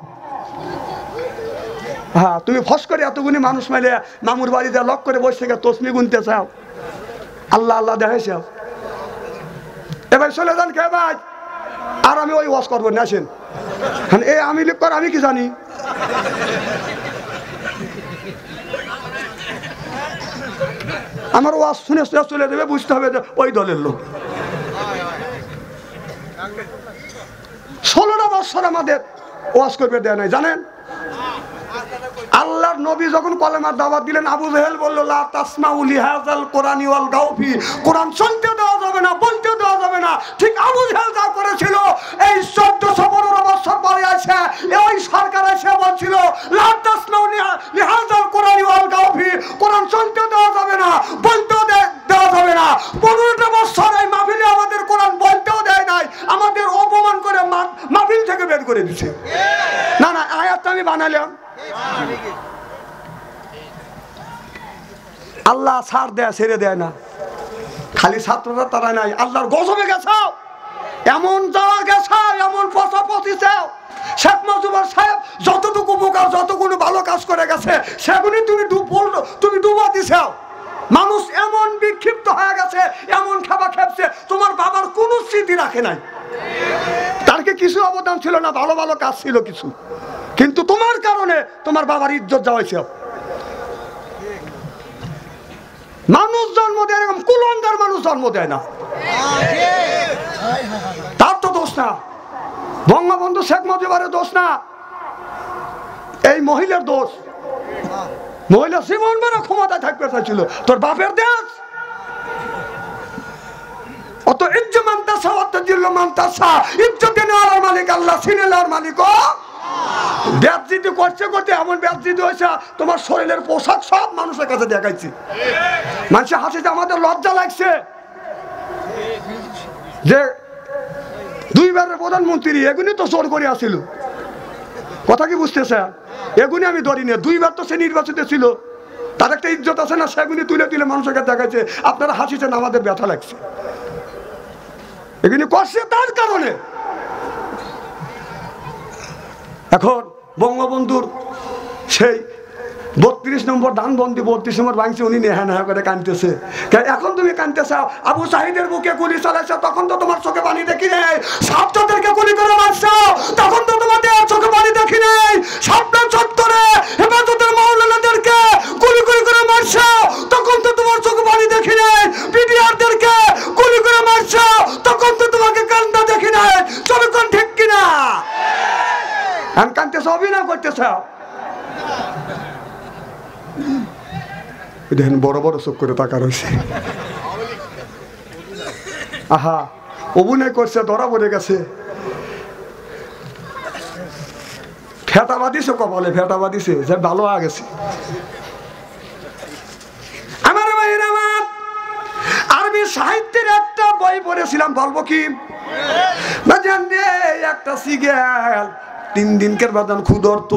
হ্যাঁ, তুমি ফস করে এতগুলি মানুষ মাইলে মামুর বাড়িতে লক করে বসে থেকে তসমি গুনতে চাও, আল্লাহ আল্লাহ দেখাইছে। এবার চলে যান কে ভাই, আর আমি ওই ওয়াজ করবো না, আসেন। এই আমি লিখ কর, আমি কি জানি? আমার ওয়াজ শুনে চলে দেবে, বুঝতে হবে যে ওই দলের লোক। 16টা বছর আমাদের ওয়াজ করবে দেয় নাই, জানেন? আল্লাহর নবী যখন কলেমার দাওয়াত দিলেন, আবু জাহেল বলল, লা তাসমাউ লিহাযাল কুরআনি ওয়াল গাউফি, কোরআন শুনতে দেওয়া যাবে না, বলতে দেওয়া যাবে না। ঠিক আবু জাহেল যা করেছিল, এই 1415 বছর পরে আছে এই সরকার এসে বলছিল, লা তাসমাউ লিহাযাল কুরআনি ওয়াল গাউফি, কোরআন শুনতে দেওয়া যাবে না, বলতে দেওয়া যাবে না। 15টা বছর এই মাহফিলে আমাদের কোরআন বলতেও দেয় নাই, আমাদের অপমান করে মাহফিল থেকে বের করে দিয়েছে। না না, আয়াতটা আমি বানালাম। আল্লাহ ছাড় দেয়, ছেড়ে দেয় না। খালি ছাত্ররা তারা নাই, আল্লাহর গজবে গেছ, এমন যাওয়া গেছ, এমন পচা পচিছেও। শেখ মুজিবুর সাহেব যতটুকু উপকার, যতগুলো ভালো কাজ করে গেছে, সেগুলি তুমি ডুবা দিছো। মানুষ এমন বিক্ষিপ্ত হয়ে গেছে, এমন খাবার খেপছে, তোমার বাবার কোনো স্মৃতি রাখে নাই। তার কি কিছু অবদান ছিল না? ভালো ভালো কাজ ছিল কিছু, কিন্তু তোমার কারণে তোমার বাবার ইজ্জত যাওয়াইছে। মানুষ জন্ম দেয়, এরকম কুলঙ্গার মানুষ জন্ম দেয় না, তার তো দোষ না। বঙ্গবন্ধু শেখ মুজিবের দোষ না, এই মহিলার দোষ। মহিলা জীবন বেড়া ক্ষমতায় থাকতে চাইছিল, তোর বাপের দেশ। অত ইজ্জত মানতাসা, অত জিল্ল মানতাসা, ইজ্জত নেওয়ার মালিক আল্লাহ, সিনে নেওয়ার মালিক ব্যাপজিতি করছে করতে এমন ব্যাপজিতি হয়েছে, তোমার শরীরের পোশাক সব মানুষের কাছে দেখাইছি। মানুষ হাসিতে আমাদের লজ্জা লাগছে যে 2 বারের প্রধানমন্ত্রী এগুলি তো জোর করে আসছিল। কথা কি বুঝতেছে? এগুলি আমি ধরি না, 2 বার তো সে নির্বাচিত ছিল, তার একটা ইজ্জত আছে না, সেগুলি তুলে তুলে মানুষের কাছে দেখাইছে। আপনারা হাসিছেন, আমাদের ব্যথা লাগছে। এগুলি করছে তার কারণে। এখন বঙ্গবন্ধুর সেই 32 নম্বর ধানবন্দি 32 নম্বর ভাঙছে, উনি নেহা নেহা করে কাঁদতেছে। এখন তুমি কাঁদতেছ, আবু সাহিদের বুকে গুলি চালাইছ, তখন তো তোমার চোখে পানি দেখি নেই। ছাত্রদেরকে গুলি করে মারছ, তখন তো তোমাদের চোখে পানি দেখি নেই। সাবধান চত্বরে হেফাজতের মাওলানাদেরকে গুলি করে মারছ, তখন তো তোমার চোখে পানি দেখি নেই। বিডিআরদেরকে গুলি করে মারছ, তখন তো তোমাকে কান্দা দেখি নাই। চলো কোন ঠিক কিনা? দেখেন বড় বড় চোখ করে তাকা রয়েছে। আহা, অভিনয় করছে, ধরা পড়ে গেছে। ফেটা বাঁধিছে কপালে, ফেটা বাঁধিছে যে ভালো হয়ে গেছে। আমার ভাইয়ের আমার, আরবি সাহিত্যের একটা বই পড়েছিলাম, বলবো কি? একটা সিগেল 3 দিনকের বাদান ক্ষুধার্ত,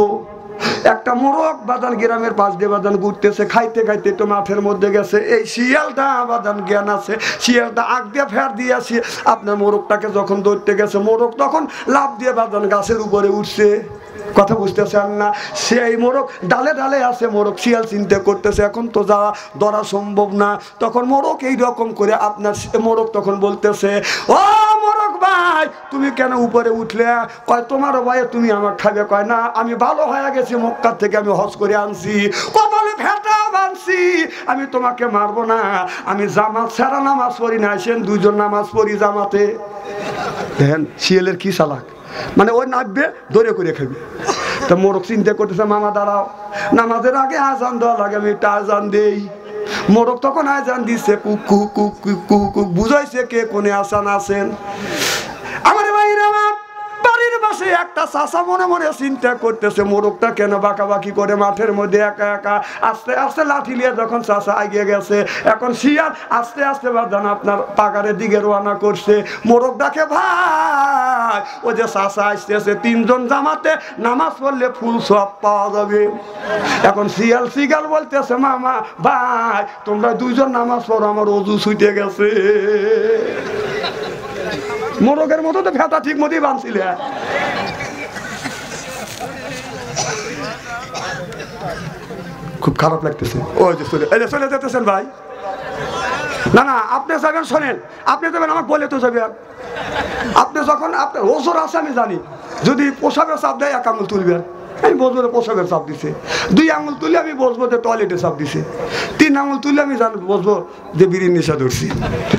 একটা মোরগ বাদান গ্রামের পাশ দিয়ে বাদান ঘুরতেছে, খাইতে খাইতে তো মাঠের মধ্যে গেছে। এই শিয়ালটা বাদান জ্ঞান আছে, শিয়ালটা আগ দিয়ে ফের দিয়েছে। আপনার মোরগটাকে যখন ধরতে গেছে, মোরগ তখন লাফ দিয়ে বাদান গাছের উপরে উঠছে। কথা বুঝতেছেন না? সেই মোরগ ডালে ডালে আছে, মোরগ শিয়াল চিন্তা করতেছে এখন তো যাওয়া ধরা সম্ভব না। তখন মোরগ এইরকম করে আপনার মোরগ তখন বলতেছে, ও মোরগ ভাই, তুমি কেন উপরে উঠলে? কয় তোমার ভাইয়ে তুমি আমার খাবে। কয় না, আমি ভালো হয়ে গেছি, মক্কা থেকে আমি হজ করে আনছি, কপালে ফেটা বানছি, আমি তোমাকে মারবো না। আমি জামাত ছাড়া নামাজ পড়ি না, আসেন 2 জন নামাজ পড়ি জামাতে। দেখেন শিয়ালের কি চালাক, মানে ওই নাচবে ধরে করে খাবে। তো মোরগ চিন্তা করতেছে, মামা দাঁড়াও, নামাজের আগে আজান দেওয়া লাগে, আমি একটা আজান দেই। মোরগ তখন আজান দিচ্ছে, cook cook cook cook cook, বুঝাইছে কে কোনে আসান আছেন। আমার ভাইরা আমার, বাড়ির পাশে একটা চাচা মনে মনে চিন্তা করতেছে, মোরগটা কেন বাঁকাবাকি করে মাঠের মধ্যে একা একা। আস্তে আস্তে লাঠি নিয়ে যখন চাচা এগিয়ে গেছে, এখন শিয়াল আস্তে আস্তে বাদান আপনার পাগারের দিকে রওনা করছে। মোরগ ডাকে, ভাই ও যে চাচা আসতেছে, 3 জন জামাতে নামাজ পড়লে ফুল সব পাওয়া যাবে। এখন শিয়াল শিগাল বলতেছে, মামা ভাই তোমরা 2 জন নামাজ পড়ো, আমার অজু ছুটে গেছে। মোরগের মতো তো ফেটা ঠিক মতোই বানছিলে। খুব খারাপ লাগতেছে। ওই যে চলে যেতেছেন ভাই। না না, আপনি যাবেন, শোনেন, আপনি যাবেন, আমাকে বলে তো যাবেন। আপনি যখন আপনার ওজোর আছে আমি জানি, যদি পোশাকের চাপ দেয় 1 আঙুল তুলবেন, আমি বসবো পোশাকের চাপ দিছে। 2 আঙুল তুলে আমি বসবো যে টয়লেটে চাপ দিছে। 3 আঙুল তুলে আমি বসবো যে বিড়ির নেশা ধরছি।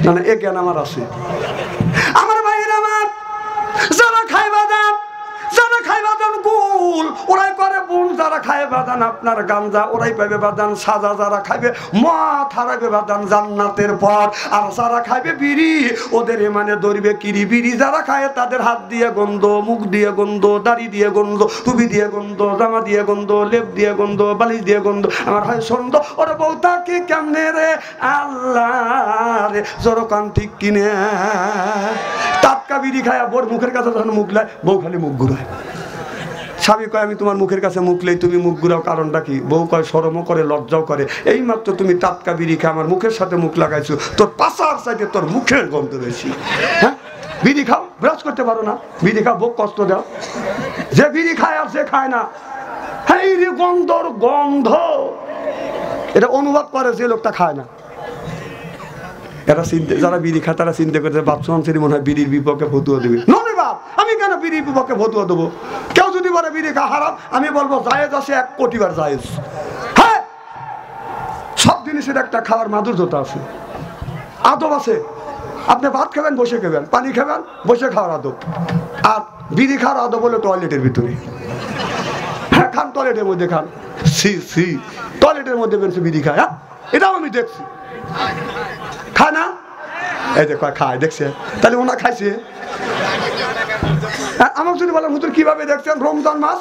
না না, এ জ্ঞান আমার আছে। আমার ভাইয়ের আমার, যারা খায় বাদাম, যারা খায় বাদাম গুল, ওরাই করে বুন। যারা খায় বাদান আপনার গাঞ্জা, ওরাই পাবে বাদান সাজা। যারা খাইবে মদ, হারাবে বাদান জান্নাতের পর। আর যারা খাইবে বিড়ি, ওদের মানে ধরবে কিরি বিড়ি। যারা খায় তাদের হাত দিয়ে গন্ধ, মুখ দিয়ে গন্ধ, দাড়ি দিয়ে গন্ধ, টুপি দিয়ে গন্ধ, জামা দিয়ে গন্ধ, লেপ দিয়ে গন্ধ, বালিশ দিয়ে গন্ধ। আমার হয় সন্দ, ওরা বউটা কি কেমনে রে আল্লাহ রে, জরকান ঠিক কিনে। টাটকা বিড়ি খায় বোর মুখের কাছে যখন মুখ লায়, বউ খালি মুখ ঘুরায়। স্বামী কয়, আমি তোমার মুখের কাছে মুখলেই তুমি মুখ ঘুরাও, কারণটা কি? বউ কয়, শরমও করে লজ্জাও করে। এই মাত্র তুমি টাটকা বিড়ি খায় আমার মুখের সাথে মুখ লাগাইছো, তোর পাশার সাইডে তোর মুখের গন্ধ বেশি। হ্যাঁ, বিড়ি খাও, ব্রাশ করতে পারো না, বিড়ি খাও, বউ কষ্ট দাও। যে বিড়ি খায় আর যে খায় না, হ্যাঁ রে গন্ধর গন্ধ, এটা অনুভব করে যে লোকটা খায় না। এরা চিন্তা, যারা বিড়ি খায় তারা চিন্তা করছে, বাপসন শ্রী মনে হয় বিড়ির বিপক্ষে ফতুয়া দেবে। নয় বাপ, আমি কেন বিড়ির বিপক্ষে ফতুয়া দেবো? কেউ যদি বলে বিড়ি খা হারাম, আমি বলবো জায়েজ আছে, 1 কোটি বার জায়েজ। হ্যাঁ, সব জিনিসের একটা খাওয়ার মাধুর্যতা আছে, আদব আছে। আপনি ভাত খাবেন বসে খাবেন, পানি খাবেন বসে খাওয়ার আদব। আর বিড়ি খাওয়ার আদব হলো টয়লেটের ভিতরে। হ্যাঁ, খান টয়লেটের মধ্যে খান। সি সি, টয়লেটের মধ্যে বেরোচ্ছে বিড়ি খায়। হ্যাঁ, এটাও আমি দেখছি। খায় না? এই যে খায়, দেখছে, তাহলে ওনা খাইছে। আমাকে যদি বলেন হুজুর কিভাবে দেখছেন, রমজান মাস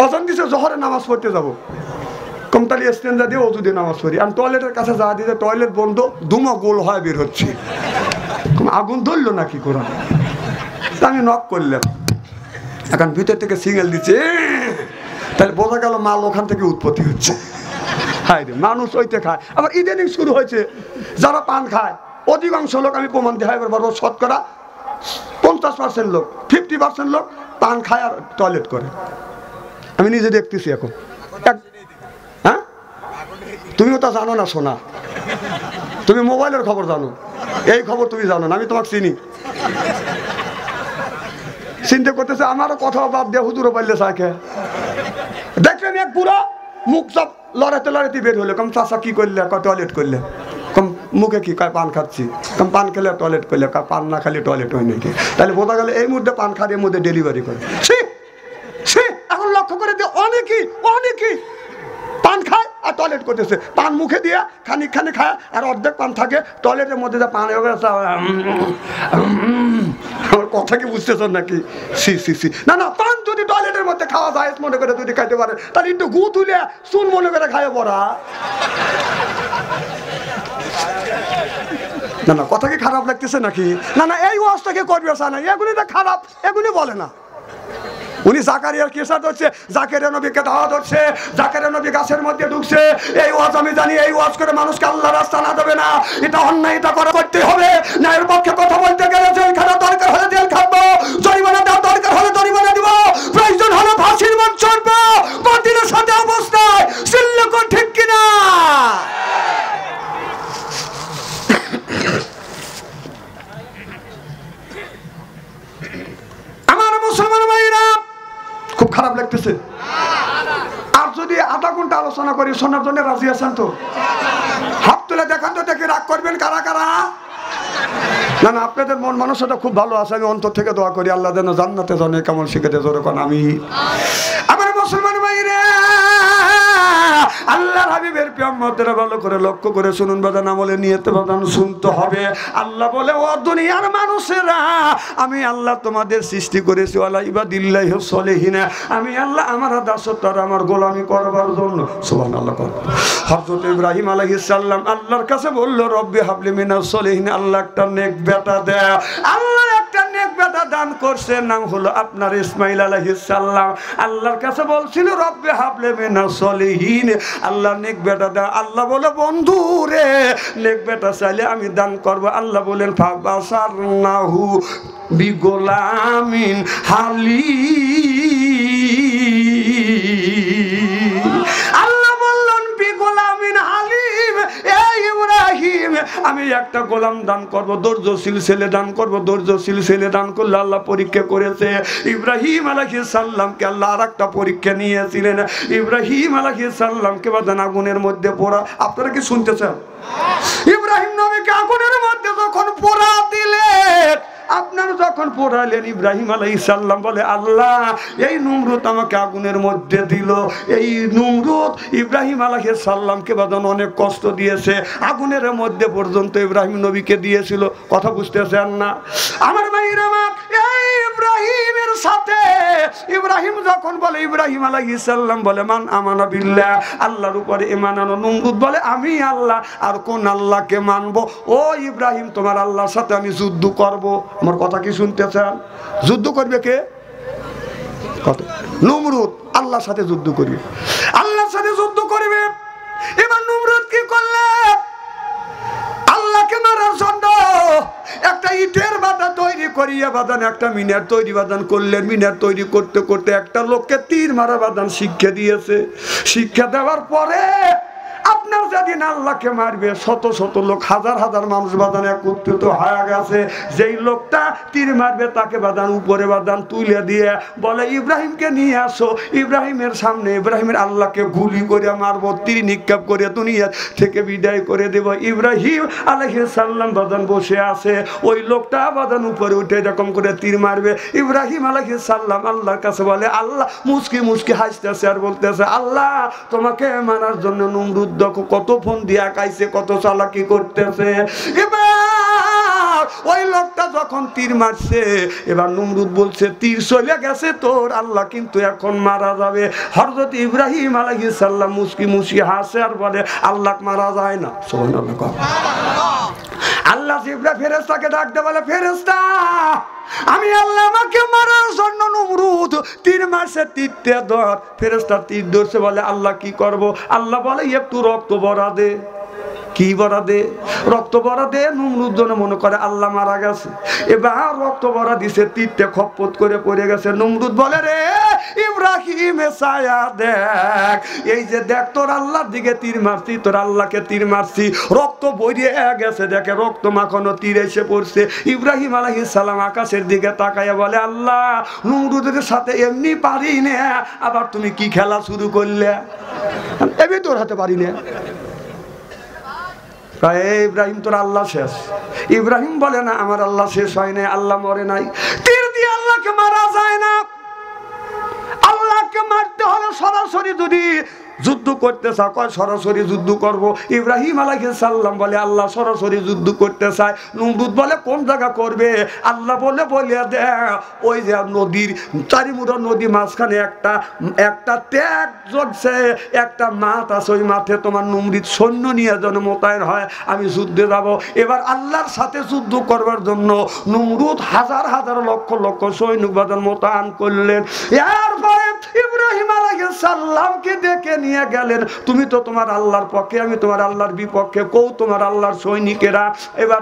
অজান দিছে, জোহরে নামাজ পড়তে যাবো, কমতালি স্ট্যান্ডার দিয়ে অজু দিয়ে নামাজ পড়ি। আমি টয়লেটের কাছে যা দিতে টয়লেট বন্ধ, দুমা গোল হয় বের হচ্ছে। আগুন ধরলো নাকি কোরআন? আমি নক করলাম, এখন ভিতর থেকে সিগন্যাল দিচ্ছে, তাহলে বোঝা গেল মাল ওখান থেকে উৎপত্তি হচ্ছে। হায় রে, মানুষ ওইতে খায়। আবার ইদানিং শুরু হয়েছে, যারা পান খায় অধিকাংশ লোক, আমি প্রমাণ দেখাই পারবো, শতকরা 50% লোক, 50% লোক পান খায় আর টয়লেট করে। আমি নিজে দেখতেছি এখন। হ্যাঁ, তুমিও তা জানো না সোনা, তুমি মোবাইলের খবর জানো, এই খবর তুমি জানো না, আমি তোমাকে চিনি। চিন্তা করতেছে, আমারও কথা বাদ দিয়ে হুজুরও পাইলে সাইকে দেখলেন, এক পুরো মুখ সব লড়াইতে লড়াইতে বের হলে, কম চাষা কি করলে? টয়লেট করলে। কম মুখে কি কয়? পান খাচ্ছি। কম পান খেলে টয়লেট করলে, পান না খালি টয়লেট হয় নাকি? তাহলে বোঝা গেলে এই মুহূর্তে পান খাওয়ার মধ্যে ডেলিভারি করে। এখন লক্ষ্য করে দিয়ে অনেকেই পান খায় আর টয়লেট করতেছে, পান মুখে দিয়ে খানিকখানি খায় আর অর্ধেক পান থাকে টয়লেটের মধ্যে, যা পান হয়ে গেছে। আমার কথা কি বুঝতেছেন নাকি? সি সি সি, না না, পান যদি টয়লেটের মধ্যে খাওয়া যায় মনে করে যদি খাইতে পারে, তাহলে একটু গু তুলে চুন মনে করে খায় পড়া। না না, কথা কি খারাপ লাগতেছে নাকি? না না, এই ওয়াজটাকে করবে না, এগুলি তো খারাপ, এগুলি বলে না। উনি জাকারিয়ার কেসার ধরছে, জাকারিয়া নবীকে দাওয়াত হচ্ছে, জাকারিয়া নবী গাছের মধ্যে ঢুকছে। এই ওয়াজ আমি জানি, এই ওয়াজ করে মানুষকে আল্লাহ রাস্তা না দেবে না, এটা অন্যায়, এটা করতে হবে না। এর পক্ষে কথা বলতে গেলে জেলখানা দরকার হলে জেল খাবো, জরিমানা দেওয়ার দরকার হলে জরিমানা দিব, প্রয়োজন হলে ফাঁসির মঞ্চ চড়বো, বাতিলের সাথে অবস্থায় সিল্লকো, ঠিক কিনা? আমার মুসলমান ভাইরা, খুব খারাপ লাগতেছে। আর যদি আধা ঘন্টা আলোচনা করি, শোনার জন্য রাজি আছেন তো? হাত তুলে দেখান তো, দেখে রাগ করবেন কারা কারা? না না, আপনাদের মন মানসিকতা খুব ভালো আছে, আমি অন্তর থেকে দোয়া করি আল্লাহ যেন জান্নাতে জানে কেমন শিখেতে জোরে কোন আমি। আমার মুসলমান ভাইরা, আল্লাহর হাবিবের প্রেমমতেরা ভালো করে লক্ষ্য করে শুনুন বাজান, আমলে নিয়তে বাজান শুনতে হবে। আল্লাহ বলে, ও দুনিয়ার মানুষেরা, আমি আল্লাহ তোমাদের সৃষ্টি করেছি ওয়ালা ইবাদিল্লাহি সলিহিন, আমি আল্লাহ আমার দাসত্ব আর আমার গোলামি করবার জন্য। সুবহানাল্লাহ। হযরত ইব্রাহিম আলাইহিস সালাম আল্লাহর কাছে বলল, রব্বি হাবলি মিনাস সলিহিন, আল্লাহ একটা নেক বেটা দে। আল্লাহ একটা নেক বেটা দান করছে, নাম হলো আপনার ইসমাঈল আলাইহিস সালাম। আল্লাহর কাছে বলছিল, রব্বি হাবলি মিনাস সলিহিন, আল্লাহ নেক বেটা দে। আল্লাহ বলে, বন্ধু রে, নেক বেটা চাইলে আমি দান করব। আল্লাহ বলেন, ফাবাসারনাহু বিগোলামিন হালিম। আল্লাহ বললেন, বিগোলামিন হালিম, এই ইব্রাহিম, আমি একটা গোলাম দান করব, ধৈর্যশীল ছেলে দান করব। ধৈর্যশীল ছেলে দান করলে আল্লাহ পরীক্ষা করেছে ইব্রাহিম আলাইহিস সালামকে। আল্লাহ আর একটা পরীক্ষা নিয়েছিলেন ইব্রাহিম আলাইহিস সালামকে, বাদান আগুনের মধ্যে পোড়া। আপনারা কি শুনতেছেন? ইব্রাহিম নবীকে আগুনের মধ্যে যখন পোড়া দিলেন, আপনারা যখন পোড়ালেন, ইব্রাহিম আলাইহিস সালাম বলে, আল্লাহ এই নমরুদ আমাকে আগুনের মধ্যে দিল। এই নমরুদ ইব্রাহিম আলাইহিস সালামকে বাদান অনেক কষ্ট দিয়েছে, আগুনের মধ্যে পর্যন্ত ইব্রাহিম নবীকে দিয়েছিল। কথা বুঝতেছেন না আমার ভাইরা? এই ইব্রাহিমের সাথে ইব্রাহিম যখন বলে, ইব্রাহিম আলাইহিস সালাম বলে, মান আমানা বিল্লাহ, আল্লাহর উপরে ঈমান আনো। নমরুদ বলে, আমি আল্লাহ আর কোন আল্লাহকে মানবো? ও ইব্রাহিম, তোমার আল্লাহর সাথে আমি যুদ্ধ করব। আমার কথা কি শুনতেছেন? যুদ্ধ করবে কে? নমরুদ আল্লাহর সাথে যুদ্ধ করবে, আল্লাহর সাথে যুদ্ধ করবে। এবার নমরুদ কি করলে? আল্লাহকে মারার জন্য একটা ইটের বাধা তৈরি করিয়া বাদান একটা মিনার তৈরি বাদান করলেন। মিনার তৈরি করতে করতে একটা লোককে তীর মারা বাদান শিক্ষা দিয়েছে। শিক্ষা দেওয়ার পরে আপনার যেদিন আল্লাহকে মারবে, শত শত লোক, হাজার হাজার মানুষ বাদান একত্রিত হয়ে গেছে। যেই লোকটা তীর মারবে তাকে বাদান উপরে বাদান তুলে দিয়ে বলে, ইব্রাহিমকে নিয়ে আসো। ইব্রাহিমের সামনে ইব্রাহিমের আল্লাহকে গুলি করে মারবো, তীর নিক্ষেপ করে দুনিয়া থেকে বিদায় করে দেব। ইব্রাহিম আলাইহিস সালাম বাদান বসে আছে, ওই লোকটা বাদান উপরে উঠে এরকম করে তীর মারবে। ইব্রাহিম আলাইহিস সালাম আল্লাহর কাছে বলে, আল্লাহ মুচকি মুচকি হাসতেছে আর বলতেছে, আল্লাহ তোমাকে মারার জন্য নমরুদ দেখো কত ফোন দিয়া খাইছে, কত চালাকি করতেছে। এবার ওই লোকটা যখন তীর মারছে, এবার নমরুদ বলছে, তীর চলে গেছে তোর, আল্লাহ কিন্তু এখন মারা যাবে। হযরত ইব্রাহিম আলাইহিস সালাম মুচকি মুচকি হাসে আর বলে, আল্লাহ মারা যায় না। সুবহানাল্লাহ। আল্লাহ জিবরাইল ফেরেশতাকে ডাকতে বলে, ফেরেশতা, আমি আল্লাহ আমাকে মারার জন্য নমরুদ তীর মারছে, তীরটা ধর। ফেরেশতা তীর ধরছে, বলে আল্লাহ কি করব? আল্লাহ বলে, একটু রক্ত ভরা দে। কি ভরা দে? রক্ত ভরা দে। নমরুদ যেন মনে করে আল্লাহ মারা গেছে। এবার রক্ত ভরা দিছে, তীরটা খপ্পত করে পড়ে গেছে। নমরুদ বলে, রে ইব্রাহিম ছায়া দেখ, এই যে দেখ তোর আল্লাহর দিকে তীর মারছি, তোর আল্লাহকে তীর মারছি, রক্ত বইয়ে গেছে। দেখে রক্ত মাখানো তীর এসে পড়ছে। ইব্রাহিম আলাইহিস সালাম আকাশের দিকে তাকাইয়া বলে, আল্লাহ নমরুদের সাথে এমনি পারি না, আবার তুমি কি খেলা শুরু করলে? এমনি তোর হাতে পারি না। ইব্রাহিম তোর আল্লাহ শেষ। ইব্রাহিম বলে, না আমার আল্লাহ শেষ হয় নাই, আল্লাহ মরে নাই। তীর দিয়ে আল্লাহকে মারা যায় না। আল্লাহকে মারতে হলে সরাসরি যদি যুদ্ধ করতে চাও? কয় সরাসরি যুদ্ধ করব। ইব্রাহিম আলাইহিস সালাম বলে আল্লাহ সরাসরি যুদ্ধ করতে চায়। নমরুদ বলে কোন জায়গা করবে? আল্লাহ বলে দে ওই যে নদীর চারিমুড়া নদী মাঝখানে একটা ত্যাগ জ্বলছে, একটা মাঠ আছে, ওই মাঠে তোমার নমরুদ সৈন্য নিয়ে যেন মোতায়েন হয়, আমি যুদ্ধে যাব। এবার আল্লাহর সাথে যুদ্ধ করবার জন্য নমরুদ হাজার হাজার লক্ষ লক্ষ সৈনিক বাজার মোতায়েন করলেন। এরপরে ইব্রাহিম আলাইহিস সালামকে ডেকে নিয়ে গেলেন, তুমি তো তোমার আল্লাহর পক্ষে, আমি তোমার আল্লাহর বিপক্ষে, কও তোমার আল্লাহর সৈনিকেরা। এবার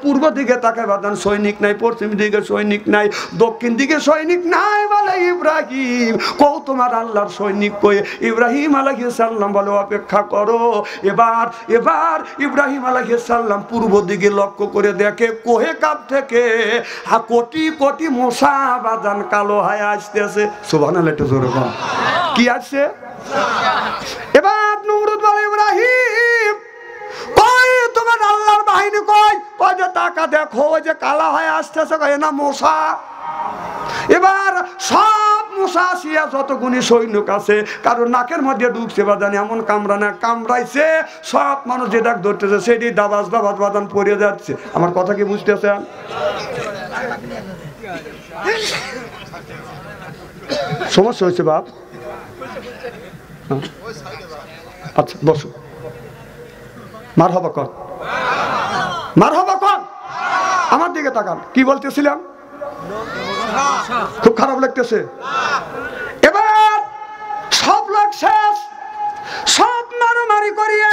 পূর্ব দিকে তাকায় বাদান সৈনিক নাই, পশ্চিম দিকে সৈনিক নাই, দক্ষিণ দিকে সৈনিক নাই। বলে ইব্রাহিম কও তোমার আল্লাহর সৈনিক কই? ইব্রাহিম আলাইহিস সালাম বলে অপেক্ষা করো। এবার ইব্রাহিম আলাইহিস সালাম পূর্ব দিকে লক্ষ্য করে দেখে কোহে কাপ থেকে কোটি কোটি মশা বাদান কালো হয়ে আসতেছে। সুবহানাল্লাহ, একটু জোরে বল, কি আসছে? এবার নমরুদ বলে ইব্রাহিম কই তোমার আল্লাহর বাহিনী কই? কই যে টাকা দেখো, ওই যে কালা হয়ে আসতেছে, কই না মশা। এবার সব মশা আসিয়া যতগুনি সৈনিক আছে কারণ নাকের মধ্যে ঢুকছে বাদান, এমন কামড়াইছে সব মানুষ যে ডাক ধরতেছে সেটি দাবাজ বাদান পড়ে যাচ্ছে। আমার কথা কি বুঝতেছেন? সমস্যা হয়েছে বাপ? আচ্ছা বসো, মারহাবা কর, মারহাবা কর। আমার দিকে তাকান, কি বলতেছিলাম? খুব খারাপ লাগতেছে। এবার সব লোক শেষ, সব মারামারি করিয়া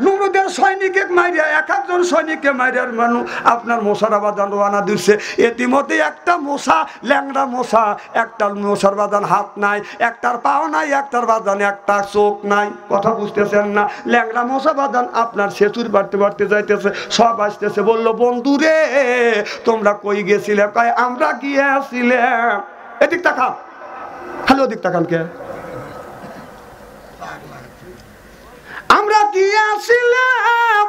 নমরুদের সৈনিককে মারিয়া, এক একজন সৈনিককে মারিয়ার মানুষ আপনার মশার বাদান রোয়ানা দিচ্ছে। ইতিমধ্যে একটা মশা, ল্যাংড়া মশা, একটা মশার বাদান হাত নাই, একটার পাও নাই, একটার বাদান একটা চোখ নাই। কথা বুঝতেছেন না? ল্যাংড়া মশা বাদান আপনার সেতুর বাড়তে বাড়তে যাইতেছে, সব আসতেছে, বললো বন্ধু রে তোমরা কই গেছিলে? কয় আমরা গিয়েছিলাম। এদিক তাকান, হ্যালো ওদিক তাকান, কে? আমরা গিয়েছিলাম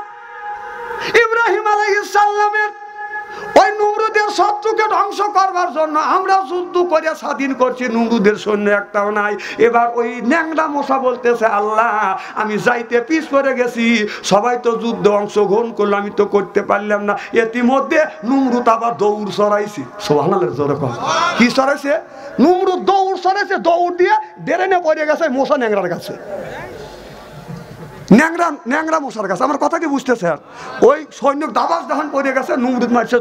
ইব্রাহিম আলাইহিস সালামের ওই নমরুদের শত্রুকে ধ্বংস করবার জন্য। আমরা যুদ্ধ করে স্বাধীন করছি, নমরুদের সৈন্য একটাও নাই। এবার ওই ন্যাংরা মশা বলতেছে আল্লাহ আমি যাইতে পিছ পড়ে গেছি, সবাই তো যুদ্ধে অংশগ্রহণ করলো, আমি তো করতে পারলাম না। ইতিমধ্যে নমরুদ আবার দৌড় সরাইছে। সুবহানাল্লাহ, জোরে কর, কি সরাইছে? নমরুদ দৌড় সরাইছে, দৌড় দিয়ে ডেরেনে পড়ে গেছে মশা ন্যাংরার কাছে, ন্যাংরা মশার কাছে। আমার কথা কি বুঝতেছে? ওই সৈনিক দাবাস যখন পড়ে গেছে নমরুদ মারছে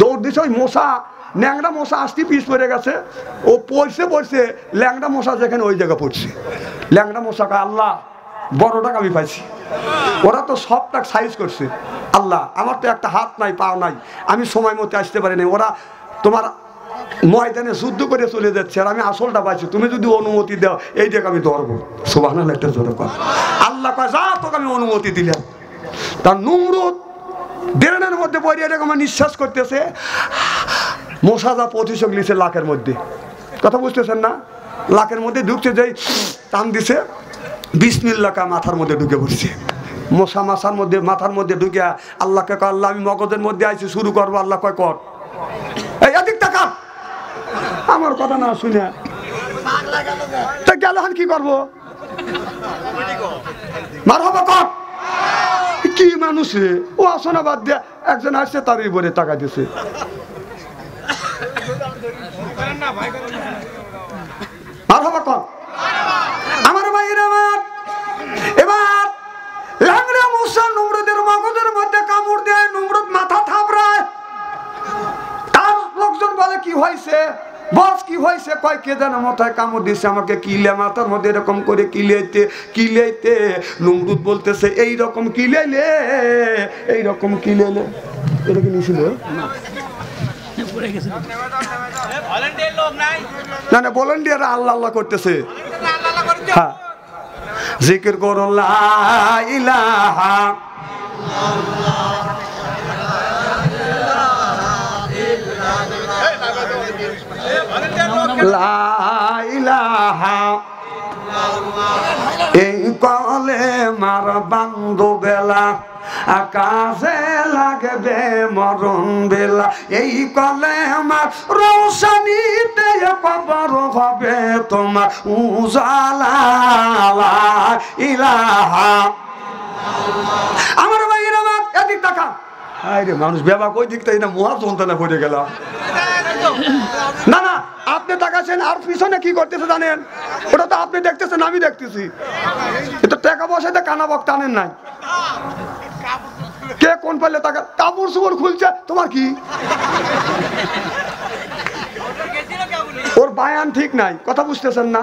দৌড় দিছে, ওই মশা ন্যাংরা মশা আসতে পিছ পড়ে গেছে, ও পড়ছে ল্যাংড়া মশা যেখানে ওই জায়গা পড়ছে। ল্যাংড়া মশাকে আল্লাহ বড়টাকে আমি পাইছি, ওরা তো সবটা সাইজ করছে। আল্লাহ আমার তো একটা হাত নাই, পাও নাই, আমি সময় মতো আসতে পারি নাই। ওরা তোমার ময়দানে যুদ্ধ করে চলে যাচ্ছে আর আমি আসলটা পাইছি, তুমি যদি অনুমতি দাও এই দিকে আমি ধরবো। সুবহানাল্লাহ, একটা জোরে কর। আল্লাহ কয় যা, তোকে আমি অনুমতি দিলাম। তার নমরুদ দেড়ের মধ্যে পড়ে এরকম নিঃশ্বাস করতেছে, মশা যা প্রতিশোধ নিছে লাখের মধ্যে। কথা বুঝতেছেন না? লাখের মধ্যে ঢুকছে, যেই টান দিছে বিসমিল্লাহ কা মাথার মধ্যে ঢুকে পড়ছে। মশা মাথার মধ্যে ঢুকে আল্লাহকে কয় আল্লাহ আমি মগজের মধ্যে আইছি, শুরু করবো। আল্লাহ কয় কর। এই এদিক তাকা, আমার কথা না শুনে গেল, কি করবো? মারহাবা কর। কি মানুষ রে, ও আসনা বাদ দিয়ে একজন আসছে তারই বলে টাকা দিছে। মারহাবা কর আমার ভাইরা। এবার ল্যাংড়া মশা নমরুদের মগজের মধ্যে কামড় দেয়, নমরুদ মাথা থাপড়ায়। তার লোকজন বলে কি হয়েছে? বস কি হয়েছে? কয় কে যেন মাথায় কামড় দিচ্ছে আমাকে, কিলে মাথার মধ্যে এরকম করে কিলাইতে। নমরুদ বলতেছে এইরকম কিলাইলে, এইরকম কিলাইলে। এটা কি নিছিল না? না ভলান্টিয়ার আল্লাহ আল্লাহ করতেছে। হ্যাঁ, জিকির করো লা ইলাহা লা ইলাহা, এই কলে মার বান্ধবেলা আকাশে লাগবে মরণ বেলা। এই কলে আমার রৌশনীতে কবর হবে তোমার উজালা। ইলাহা। আমার ভাইয়ের আমার এদিক তাকা। আরে মানুষ বেবা কই দিক তাই না মহা যন্ত্রণা পড়ে গেলাম। না না আপনি তাকাচ্ছেন আর পিছনে কি করতেছে জানেন? ওটা তো আপনি দেখতেছেন আমি দেখতেছি। এটা টাকা পয়সাতে কানা বক টানেন নাই। কে কোন পারলে টাকা কাপড় চোপড় খুলছে তোমার কি? ওর বায়ান ঠিক নাই, কথা বুঝতেছেন না?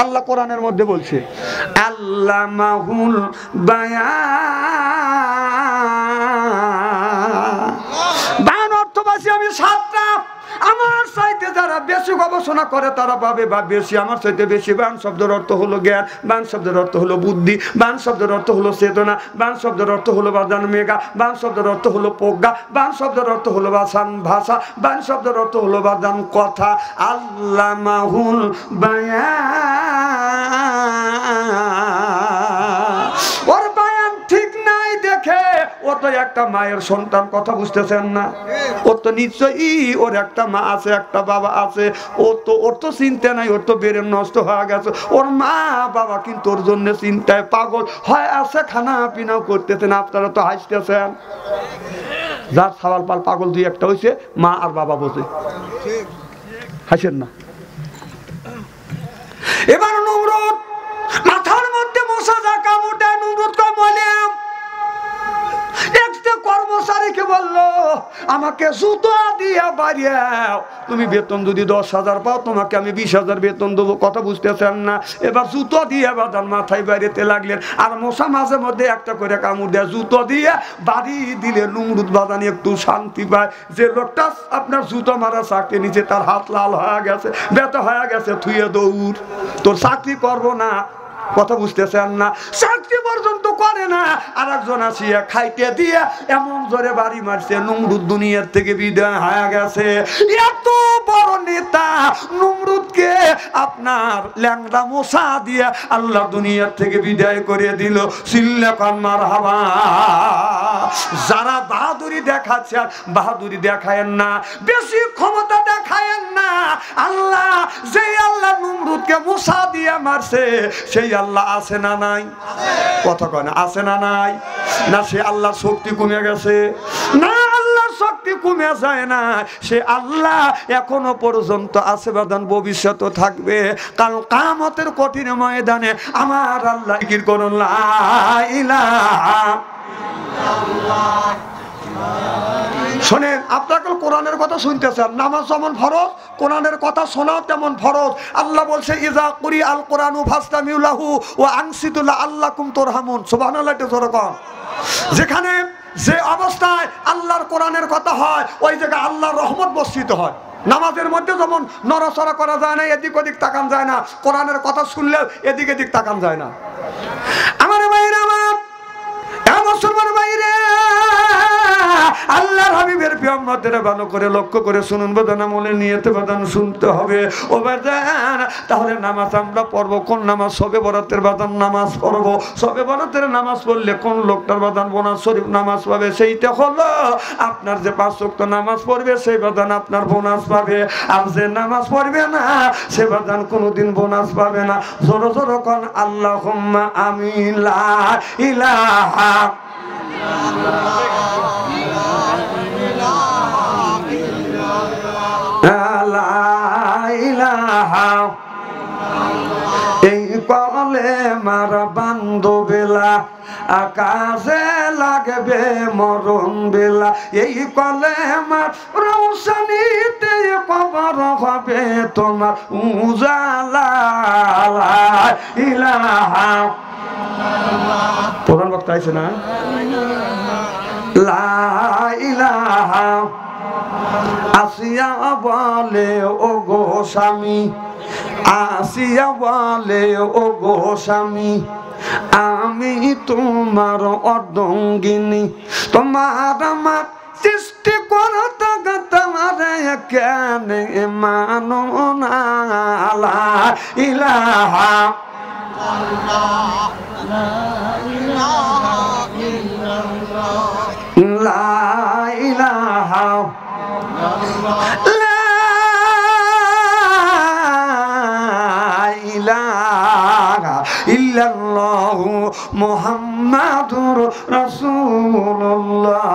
আল্লাহ কোরআনের মধ্যে বলছে আল্লামাহুল বায়ান অর্থবাসী আমি সাতটা। আমার চাইতে যারা বেশি গবেষণা করে তারা পাবে বা বেশি আমার চাইতে বেশি। বান শব্দের অর্থ হলো জ্ঞান, বান শব্দের অর্থ হলো বুদ্ধি, বান শব্দের অর্থ হলো চেতনা, বান শব্দের অর্থ হলো বাদান মেঘা, বান শব্দের অর্থ হলো প্রজ্ঞা, বান শব্দের অর্থ হলো বাসান ভাষা, বান শব্দের অর্থ হলো বাদান কথা। আল্লামাহুল বায়ান। ওর বায়ান ঠিক নাই দেখে ও তো একটা মায়ের সন্তান, কথা বুঝতেছেন না? ও তো নিশ্চয়ই ওর একটা মা আছে, একটা বাবা আছে। ওর তো চিন্তা নাই, ওর তো বেরেন নষ্ট হয়ে গেছে। ওর মা বাবা কিন্তু ওর জন্য চিন্তায় পাগল হয় আছে, খানা পিনাও করতেছেন। আপনারা তো হাসতেছেন। যার সাওয়াল পাল পাগল দুই একটা হয়েছে মা আর বাবা বোঝে, হাসেন না। এবার নমরুদ মাথার মধ্যে মশা যা কামড় দেয়, নমরুদ কয় মলিয়াম একটা কর্মচারীকে বললো আমাকে জুতো দিয়ে বাড়িয়াও। তুমি বেতন যদি 10,000 পাও তোমাকে আমি 20,000 বেতন দেবো, কথা বুঝতেছেন না? এবার জুতো দিয়ে বাদান মাথায় বাড়িতে লাগলেন। আর মশা মাঝে মধ্যে একটা করে কামড় দেয়, জুতো দিয়ে বাড়ি দিলে নমরুদ বাদানি একটু শান্তি পায়। যে লোকটা আপনার জুতো মারা চাকরি নিচে তার হাত লাল হয়ে গেছে, ব্যথা হয়ে গেছে, থুয়ে দৌড়, তোর চাকরি করবো না, কথা বুঝতেছেন না? চাকরি পর্যন্ত করে না। আর একজন আসিয়া খাইতে দিয়ে এমন জোরে বাড়ি মারছে, নমরুদ দুনিয়ার থেকে বিদায় হয়ে গেছে। এত বড় নেতা নমরুদকে আপনার ল্যাংড়া মশা দিয়ে আল্লাহ দুনিয়ার থেকে বিদায় করে দিল। সিল্লাকান মারহাবা। যারা বাহাদুরি দেখাচ্ছে আর বাহাদুরি দেখায়েন না, বেশি ক্ষমতা দেখায়েন না। আল্লাহ যেই আল্লাহ নমরুদকে মশা দিয়ে মারছে সেই আল্লাহ আছে না নাই? কথা কয় না আছে না নাই? না সে আল্লাহর শক্তি কমে গেছে? না, আল্লাহর শক্তি কমে যায় না। সে আল্লাহ এখনো পর্যন্ত আছে, বাদান ভবিষ্যৎও থাকবে। কারণ কিয়ামতের কঠিন ময়দানে আমার আল্লাহ জিকির করুন লা ইলাহা ইল্লাল্লাহ। শোনেন, আপনাকে কোরআনের কথা শুনতেছেন। নামাজ যেমন ফরজ, কোরআনের কথা শোনাও তেমন ফরজ। আল্লাহ বলছে ইজা কুরি আল কোরআনু ফাসতামিউ লাহু ওয়া আনসিতু লাআল্লাকুম তুরহামুন। সুবহানাল্লাহ। যেখানে যে অবস্থায় আল্লাহর কোরআনের কথা হয় ওই জায়গায় আল্লাহর রহমত বর্ষিত হয়। নামাজের মধ্যে যেমন নড়াচড়া করা যায় না, এদিক ওদিক তাকান যায় না, কোরআনের কথা শুনলেও এদিক এদিক তাকান যায় না। আমার ভাইরা, আমার মুসলমান ভাইরা, আল্লাহর হাবিবের পিয়ামতের ভালো করে লক্ষ্য করে শুনুন, বাদান আমলে নিয়তে বাদান শুনতে হবে। ও বাদান, তাহলে নামাজ আমরা পড়বো কোন নামাজ? শবে বরাতের বাদান নামাজ পড়বো। শবে বরাতের নামাজ পড়লে কোন লোকটার বাদান বোনাস শরীফ নামাজ পাবে? সেইটা হলো আপনার যে 5 ওয়াক্ত নামাজ পড়বে সেই বাদান আপনার বোনাস পাবে। আর যে নামাজ পড়বে না সে বাদান কোনোদিন বোনাস পাবে না। জোরে জোরে কোন আল্লাহুম্মা আমিন। লা ইলাহা এই কলে মার বান্ধবেলা আকাশে লাগবে মরণ বেলা। এই কলে মার রৌশনীতে কবর হবে তোমার উজালা। ইলাহা প্রধান বক্তা আছে না? লা ইলাহা। আসিয়া বলে ও গো স্বামী, আসিয়া বলে ও গো স্বামী, আমি তোমার অর্ধাঙ্গিনী, তোমার আমার সৃষ্টি করতে তোমার কেন মানো না। লা ইলাহা লা ইলাহা লা ইলাহা ইল্লাল্লাহু মুহাম্মাদুর রাসূলুল্লাহ।